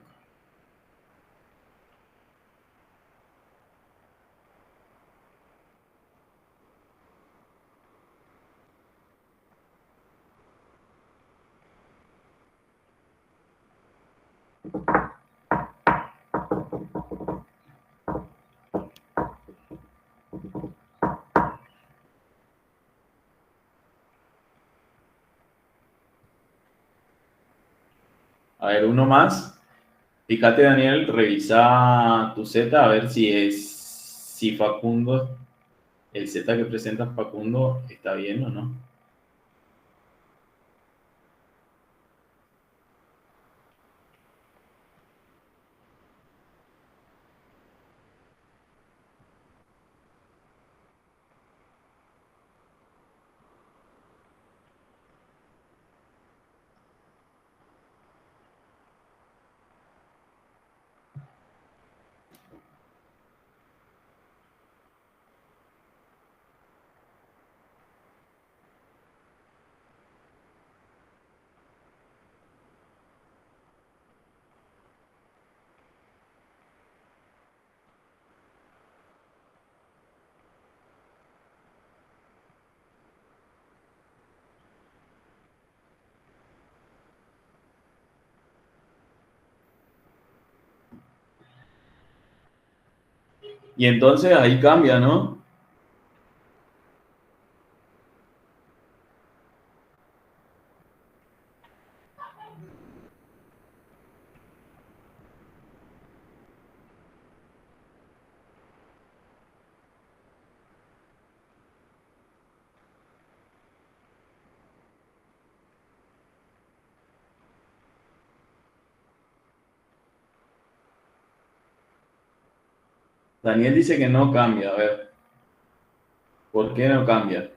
A ver, uno más. Fíjate, Daniel, revisa tu Z a ver si Facundo, el Z que presenta Facundo está bien o no. Y entonces ahí cambia, ¿no? Daniel dice que no cambia. A ver, ¿por qué no cambia?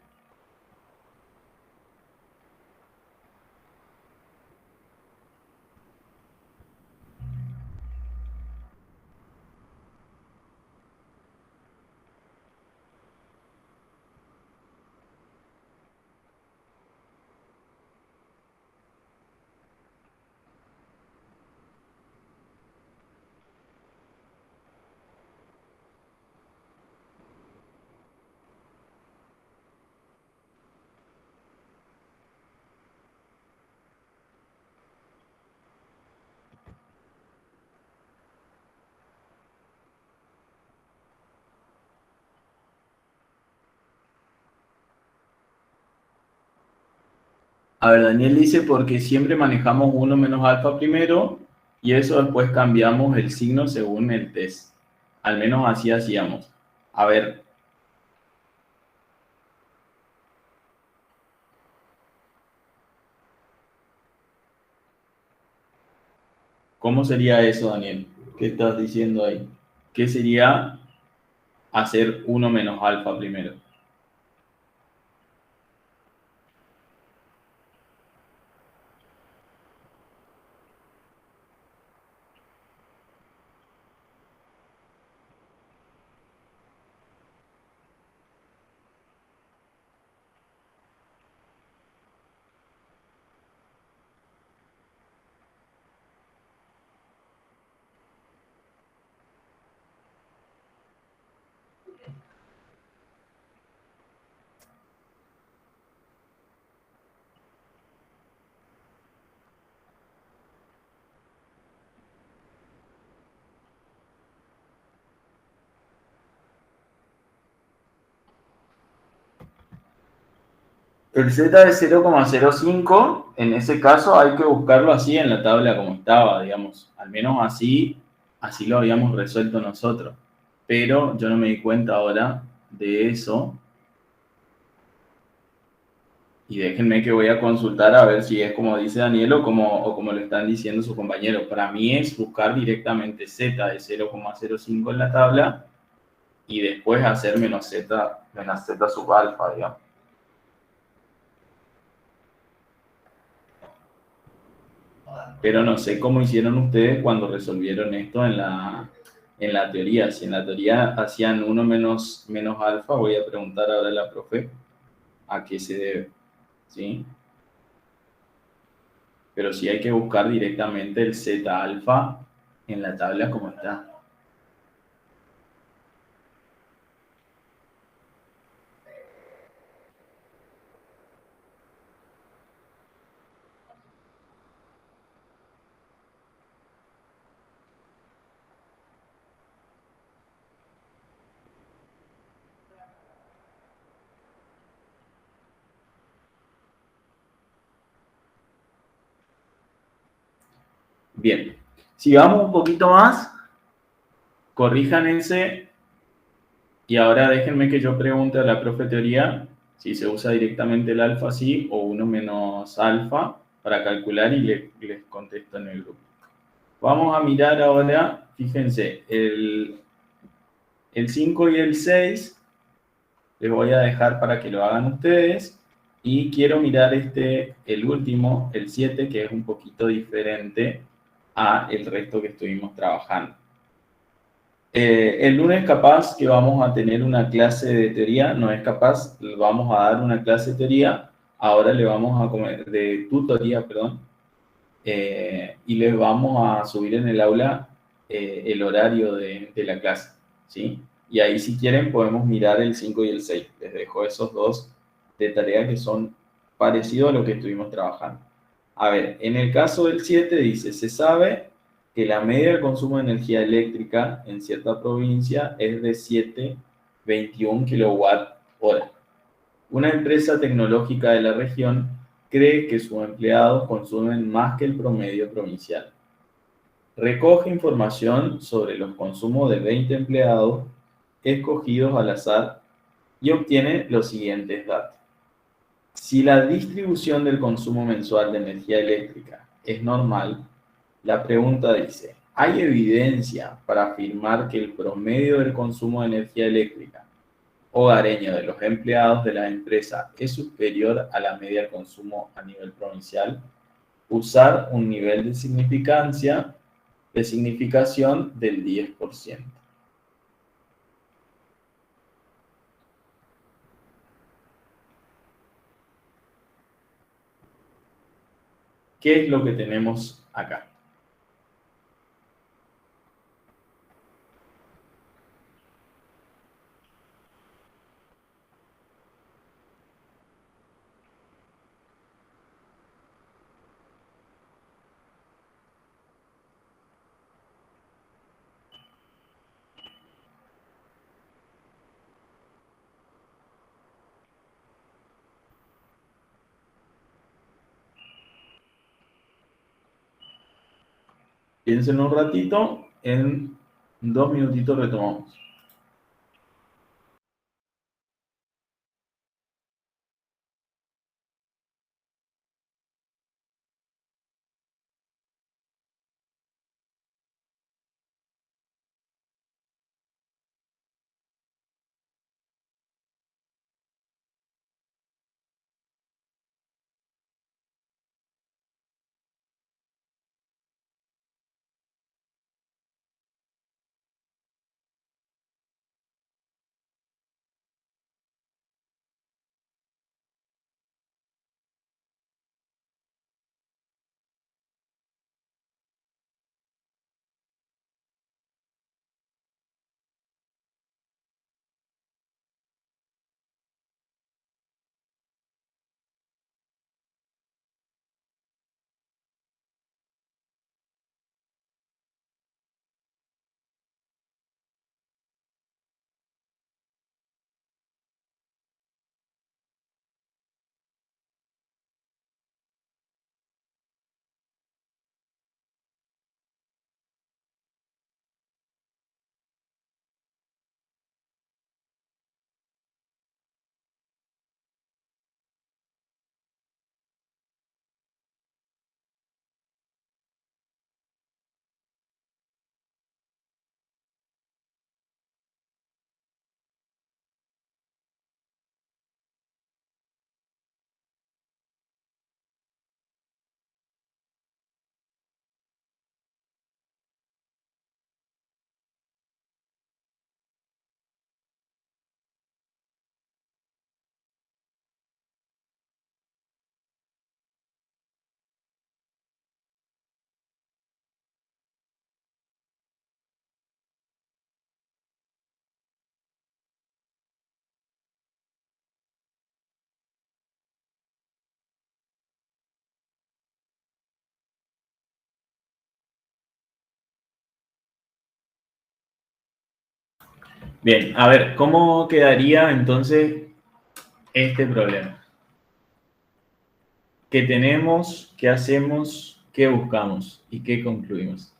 A ver, Daniel dice porque siempre manejamos 1 menos alfa primero y eso después cambiamos el signo según el test. Al menos así hacíamos. A ver, ¿cómo sería eso, Daniel? ¿Qué estás diciendo ahí? ¿Qué sería hacer 1 menos alfa primero? El z de 0,05, en ese caso hay que buscarlo así en la tabla como estaba, digamos. Al menos así lo habíamos resuelto nosotros. Pero yo no me di cuenta ahora de eso. Y déjenme que voy a consultar a ver si es como dice Daniel o como lo están diciendo sus compañeros. Para mí es buscar directamente z de 0,05 en la tabla y después hacer menos z sub alfa, digamos. Pero no sé cómo hicieron ustedes cuando resolvieron esto en la teoría. Si en la teoría hacían 1 menos alfa, voy a preguntar ahora a la profe a qué se debe, ¿sí? Pero sí hay que buscar directamente el z alfa en la tabla como está. Bien, sigamos un poquito más, corrijan ese y ahora déjenme que yo pregunte a la profe teoría si se usa directamente el alfa sí o 1 menos alfa para calcular y les contesto en el grupo. Vamos a mirar ahora, fíjense, el 5 y el 6 les voy a dejar para que lo hagan ustedes y quiero mirar el último, el 7, que es un poquito diferente a el resto que estuvimos trabajando. El lunes capaz que vamos a tener una clase de teoría, no es capaz, vamos a dar una clase de teoría, ahora le vamos a comer, de tutoría, perdón, y les vamos a subir en el aula el horario de la clase, ¿sí? Y ahí si quieren podemos mirar el 5 y el 6. Les dejo esos dos de tarea que son parecidos a lo que estuvimos trabajando. A ver, en el caso del 7 dice, se sabe que la media de consumo de energía eléctrica en cierta provincia es de 7,21 kilowatt hora. Una empresa tecnológica de la región cree que sus empleados consumen más que el promedio provincial. Recoge información sobre los consumos de 20 empleados escogidos al azar y obtiene los siguientes datos. Si la distribución del consumo mensual de energía eléctrica es normal, la pregunta dice, ¿Hay evidencia para afirmar que el promedio del consumo de energía eléctrica hogareño de los empleados de la empresa es superior a la media del consumo a nivel provincial? Usar un nivel de significación del 10%. ¿Qué es lo que tenemos acá? Piensen un ratito, en 2 minutitos retomamos. Bien, a ver, ¿cómo quedaría entonces este problema? ¿Qué tenemos? ¿Qué hacemos? ¿Qué buscamos? ¿Y qué concluimos?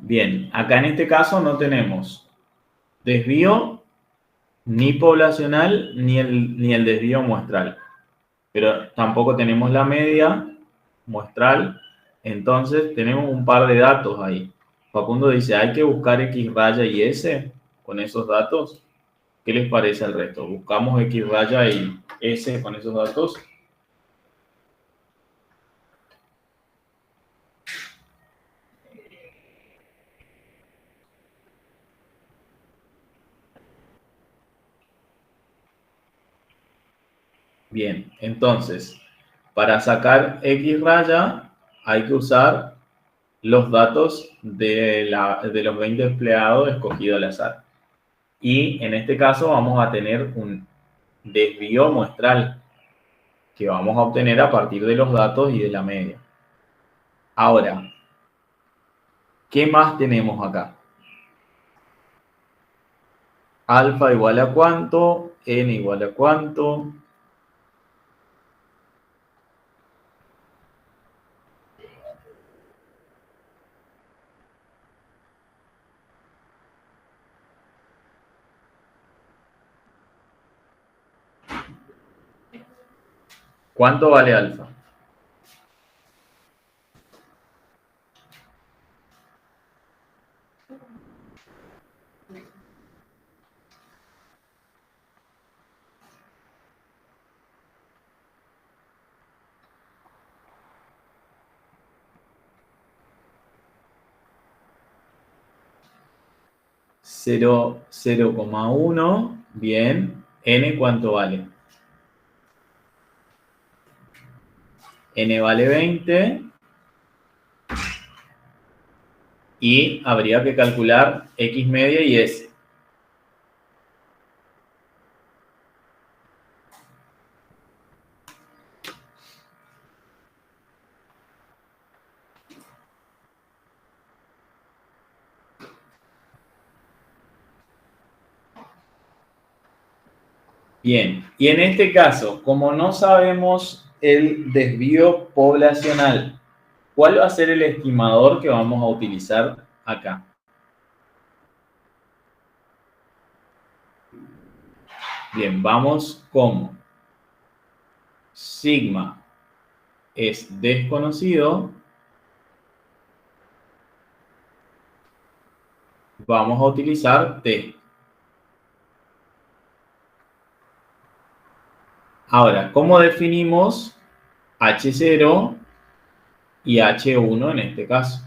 Bien, acá en este caso no tenemos desvío ni poblacional ni el desvío muestral, pero tampoco tenemos la media muestral, entonces tenemos un par de datos ahí. Facundo dice, hay que buscar X raya y S con esos datos. ¿Qué les parece al resto? ¿Buscamos X raya y S con esos datos? Bien, entonces, para sacar X raya hay que usar los datos de los 20 empleados escogidos al azar. Y en este caso vamos a tener desvío muestral que vamos a obtener a partir de los datos y de la media. Ahora, ¿qué más tenemos acá? Alfa igual a cuánto, n igual a cuánto. ¿Cuánto vale alfa? Cero, 0,1. Bien. ¿N cuánto vale? N vale 20. Y habría que calcular X media y S. Bien, y en este caso, como no sabemos el desvío poblacional, ¿cuál va a ser el estimador que vamos a utilizar acá? Bien, vamos como sigma es desconocido, vamos a utilizar T. Ahora, ¿cómo definimos H0 y H1 en este caso?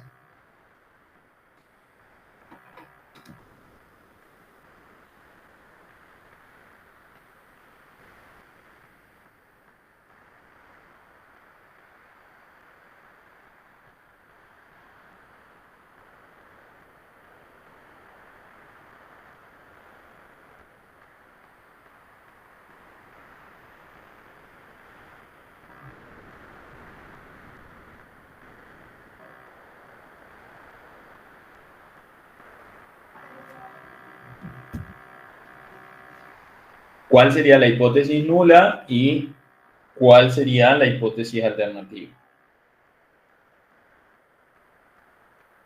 ¿Cuál sería la hipótesis nula y cuál sería la hipótesis alternativa?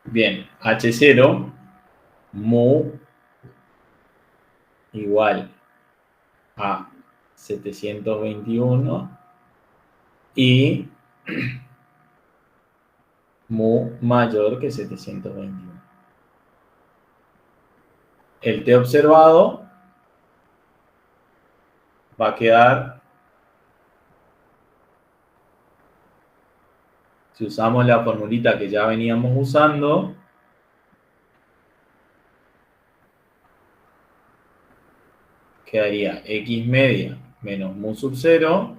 Bien, H0 mu igual a 721 y mu mayor que 721. El T observado va a quedar, si usamos la formulita que ya veníamos usando, quedaría X media menos mu sub 0,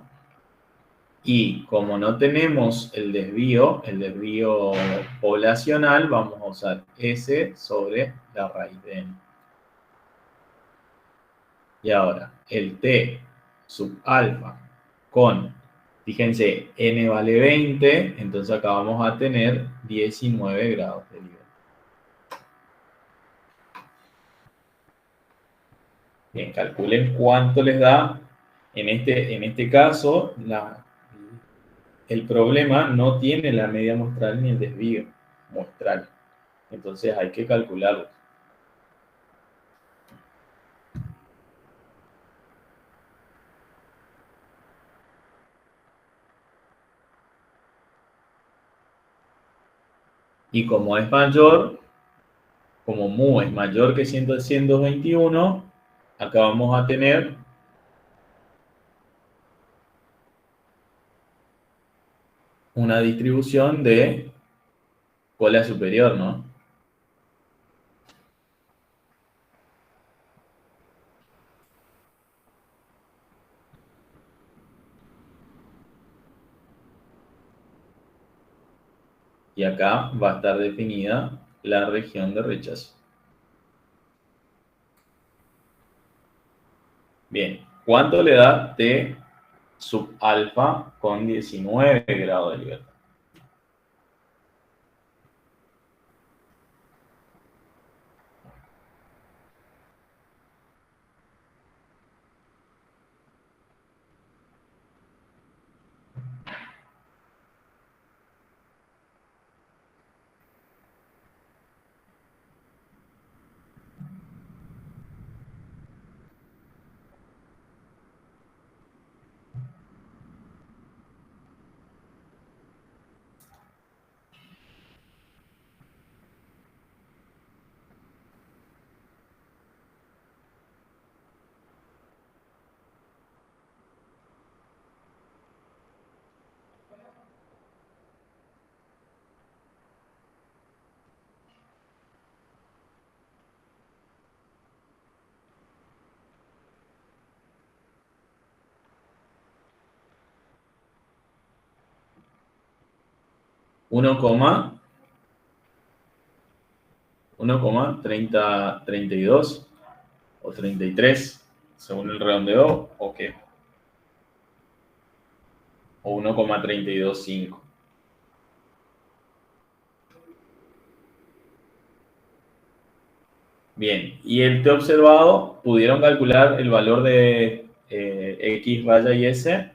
y como no tenemos el desvío poblacional, vamos a usar S sobre la raíz de n. Y ahora, el T sub alfa con, fíjense, n vale 20, entonces acá vamos a tener 19 grados de libertad. Bien, calculen cuánto les da. En este caso, el problema no tiene la media muestral ni el desvío muestral. Entonces hay que calcularlo. Y como es mayor, como mu es mayor que 121, acá vamos a tener una distribución de cola superior, ¿no? Y acá va a estar definida la región de rechazo. Bien, ¿Cuánto le da T sub alfa con 19 grados de libertad? Uno coma 1,32 o 33, según el redondeo, o qué, o 1,325. Bien, y el T observado, ¿pudieron calcular el valor de X raya y S?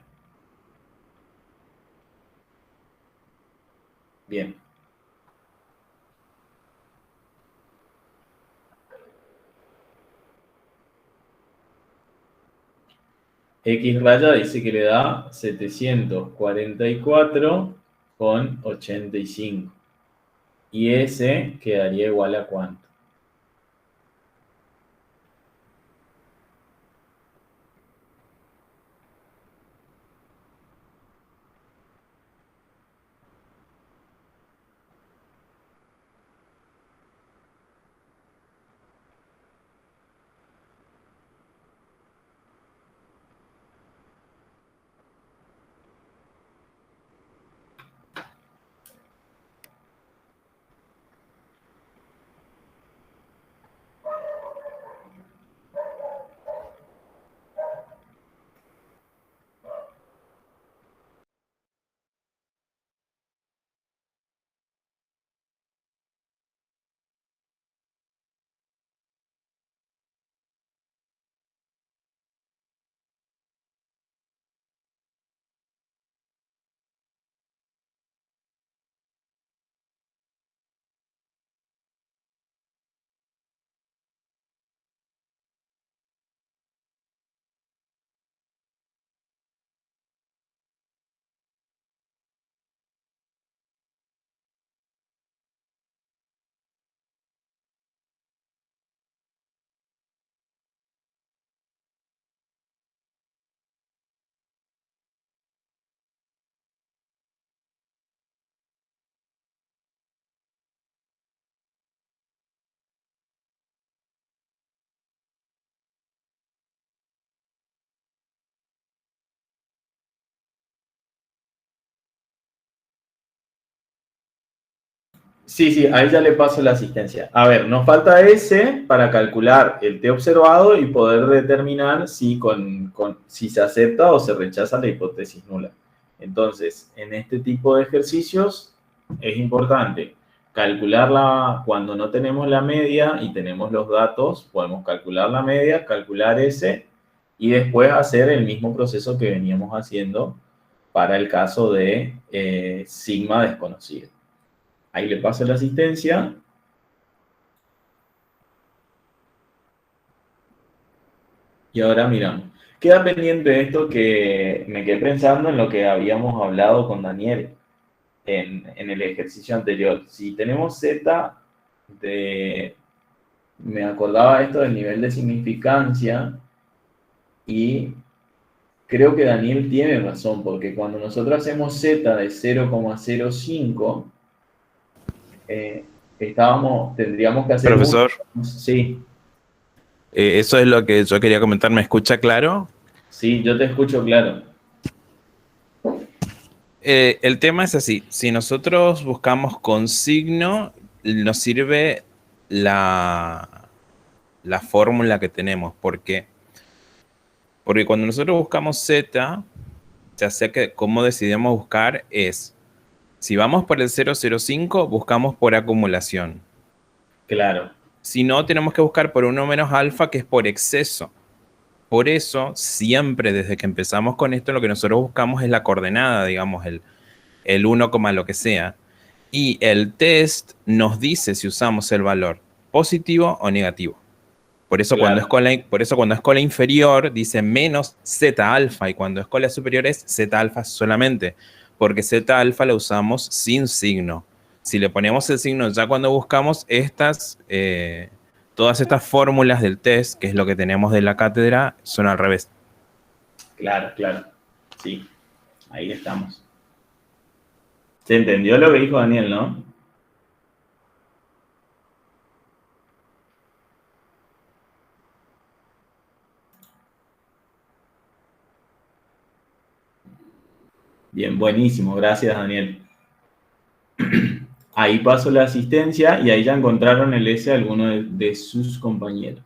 Bien. X raya dice que le da 744,85. Y S quedaría igual a ¿cuánto? Sí, sí, ahí ya le paso la asistencia. A ver, nos falta S para calcular el T observado y poder determinar si, si se acepta o se rechaza la hipótesis nula. Entonces, en este tipo de ejercicios es importante calcularla cuando no tenemos la media y tenemos los datos, podemos calcular la media, calcular S y después hacer el mismo proceso que veníamos haciendo para el caso de sigma desconocido. Ahí le paso la asistencia. Y ahora miramos. Queda pendiente esto que me quedé pensando en lo que habíamos hablado con Daniel en el ejercicio anterior. Si tenemos Z me acordaba esto del nivel de significancia y creo que Daniel tiene razón, porque cuando nosotros hacemos Z de 0,05, tendríamos que hacer Profesor, sí. eso es lo que yo quería comentar. ¿Me escucha claro? Sí, yo te escucho claro. El tema es así. Si nosotros buscamos con signo, nos sirve la fórmula que tenemos, porque Porque cuando nosotros buscamos Z, ya sea que cómo decidimos buscar es, si vamos por el 0,05, buscamos por acumulación. Claro. Si no, tenemos que buscar por 1 menos alfa, que es por exceso. Por eso, siempre desde que empezamos con esto, lo que nosotros buscamos es la coordenada, digamos, el 1, lo que sea. Y el test nos dice si usamos el valor positivo o negativo. Por eso, Claro. cuando es cola inferior, dice menos Z alfa, y cuando es cola superior es Z alfa solamente, porque Z alfa la usamos sin signo. Si le ponemos el signo ya cuando buscamos todas estas fórmulas del test, que es lo que tenemos de la cátedra, son al revés. Claro, claro. Sí, ahí estamos. ¿Se entendió lo que dijo Daniel, no? Bien, buenísimo. Gracias, Daniel. Ahí pasó la asistencia y ahí ya encontraron el S de alguno de sus compañeros.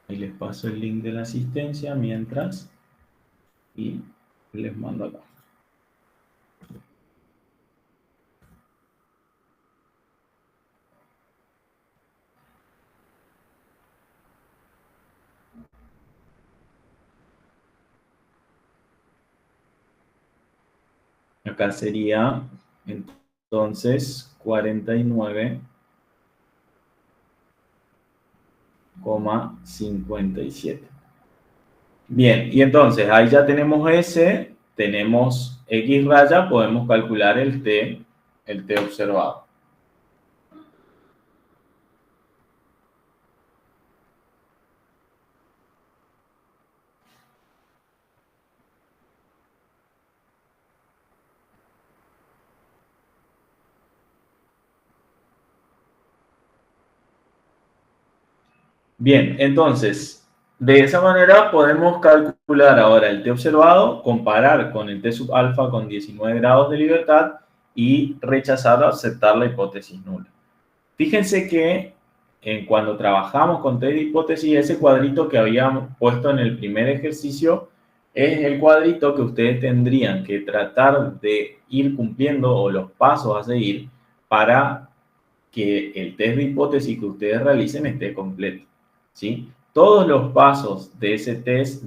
Ahí les paso el link de la asistencia mientras y les mando acá. Acá sería entonces 49,57. Bien, y entonces ahí ya tenemos S, tenemos X raya, podemos calcular el T observado. Bien, entonces, de esa manera podemos calcular ahora el T observado, comparar con el T sub alfa con 19 grados de libertad y rechazar o aceptar la hipótesis nula. Fíjense que cuando trabajamos con test de hipótesis, ese cuadrito que habíamos puesto en el primer ejercicio es el cuadrito que ustedes tendrían que tratar de ir cumpliendo o los pasos a seguir para que el test de hipótesis que ustedes realicen esté completo. ¿Sí? Todos los pasos de ese test,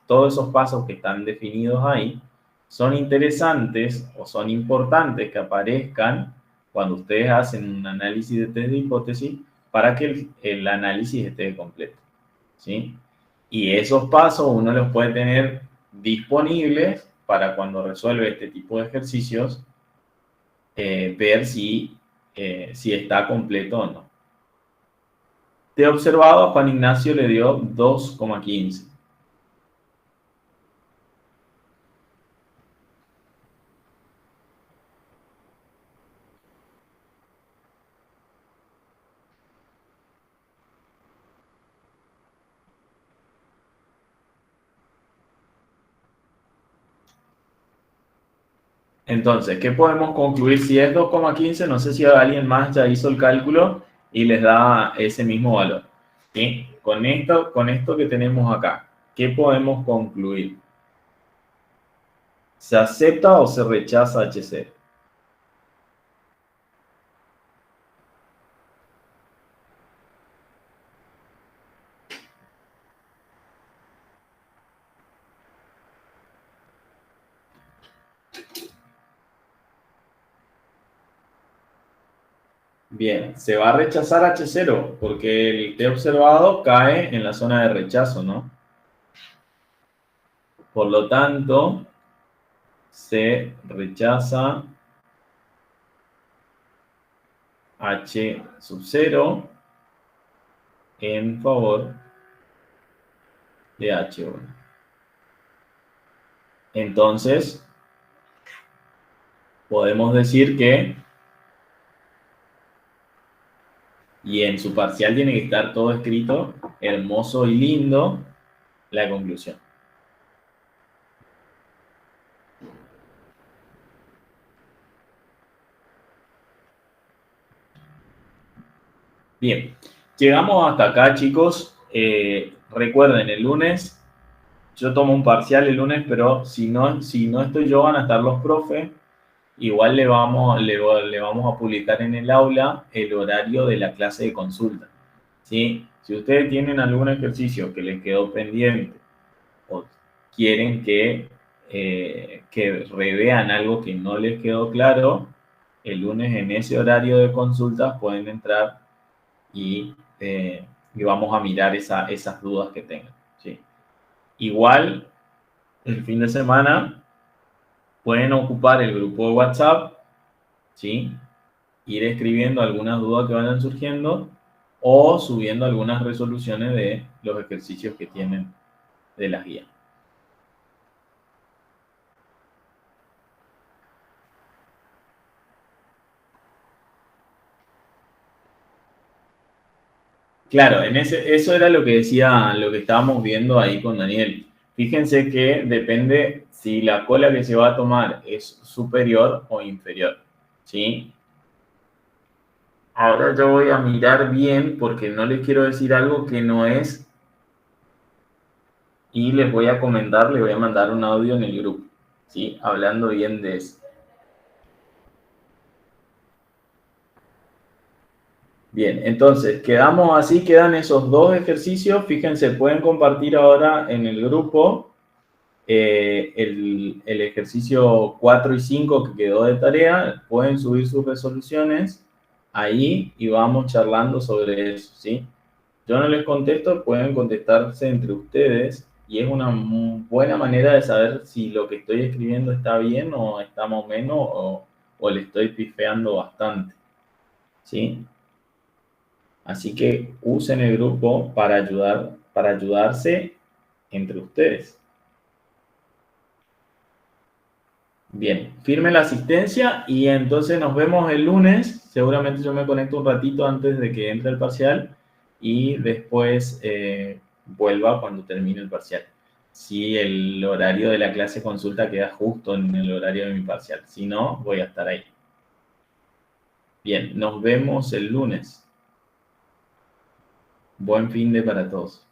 todos esos pasos que están definidos ahí, son interesantes o son importantes que aparezcan cuando ustedes hacen un análisis de test de hipótesis para que el análisis esté completo. ¿Sí? Y esos pasos uno los puede tener disponibles para cuando resuelve este tipo de ejercicios, ver si está completo o no. Te he observado, a Juan Ignacio le dio 2,15. Entonces, ¿qué podemos concluir? Si es 2,15, no sé si alguien más ya hizo el cálculo y les da ese mismo valor. ¿Sí? Con esto que tenemos acá, ¿qué podemos concluir? ¿Se acepta o se rechaza HC? Bien, se va a rechazar H0 porque el T observado cae en la zona de rechazo, ¿no? Por lo tanto, se rechaza H sub 0 en favor de H1. Entonces, podemos decir que Y en su parcial tiene que estar todo escrito, hermoso y lindo, la conclusión. Bien, llegamos hasta acá, chicos. Recuerden, el lunes, yo tomo un parcial el lunes, pero si no estoy yo, van a estar los profes. Igual le vamos a publicar en el aula el horario de la clase de consulta, ¿sí? Si ustedes tienen algún ejercicio que les quedó pendiente o quieren que revean algo que no les quedó claro, el lunes en ese horario de consultas pueden entrar y vamos a mirar esas dudas que tengan, ¿sí? Igual, el fin de semana pueden ocupar el grupo de WhatsApp, ¿sí? Ir escribiendo algunas dudas que vayan surgiendo o subiendo algunas resoluciones de los ejercicios que tienen de las guías. Claro, eso era lo que decía, lo que estábamos viendo ahí con Daniel. Fíjense que depende si la cola que se va a tomar es superior o inferior, ¿sí? Ahora yo voy a mirar bien porque no les quiero decir algo que no es y les voy a comentar, les voy a mandar un audio en el grupo, ¿sí? Hablando bien de eso. Bien, entonces quedamos así, quedan esos dos ejercicios. Fíjense, pueden compartir ahora en el grupo el ejercicio 4 y 5 que quedó de tarea. Pueden subir sus resoluciones ahí y vamos charlando sobre eso, ¿sí? Yo no les contesto, pueden contestarse entre ustedes y es una buena manera de saber si lo que estoy escribiendo está bien o está más o menos o le estoy pifeando bastante, ¿sí? Así que usen el grupo para ayudarse entre ustedes. Bien, firme la asistencia y entonces nos vemos el lunes. Seguramente yo me conecto un ratito antes de que entre el parcial y después vuelva cuando termine el parcial. Si el horario de la clase consulta queda justo en el horario de mi parcial. Si no, voy a estar ahí. Bien, nos vemos el lunes. Buen fin de para todos.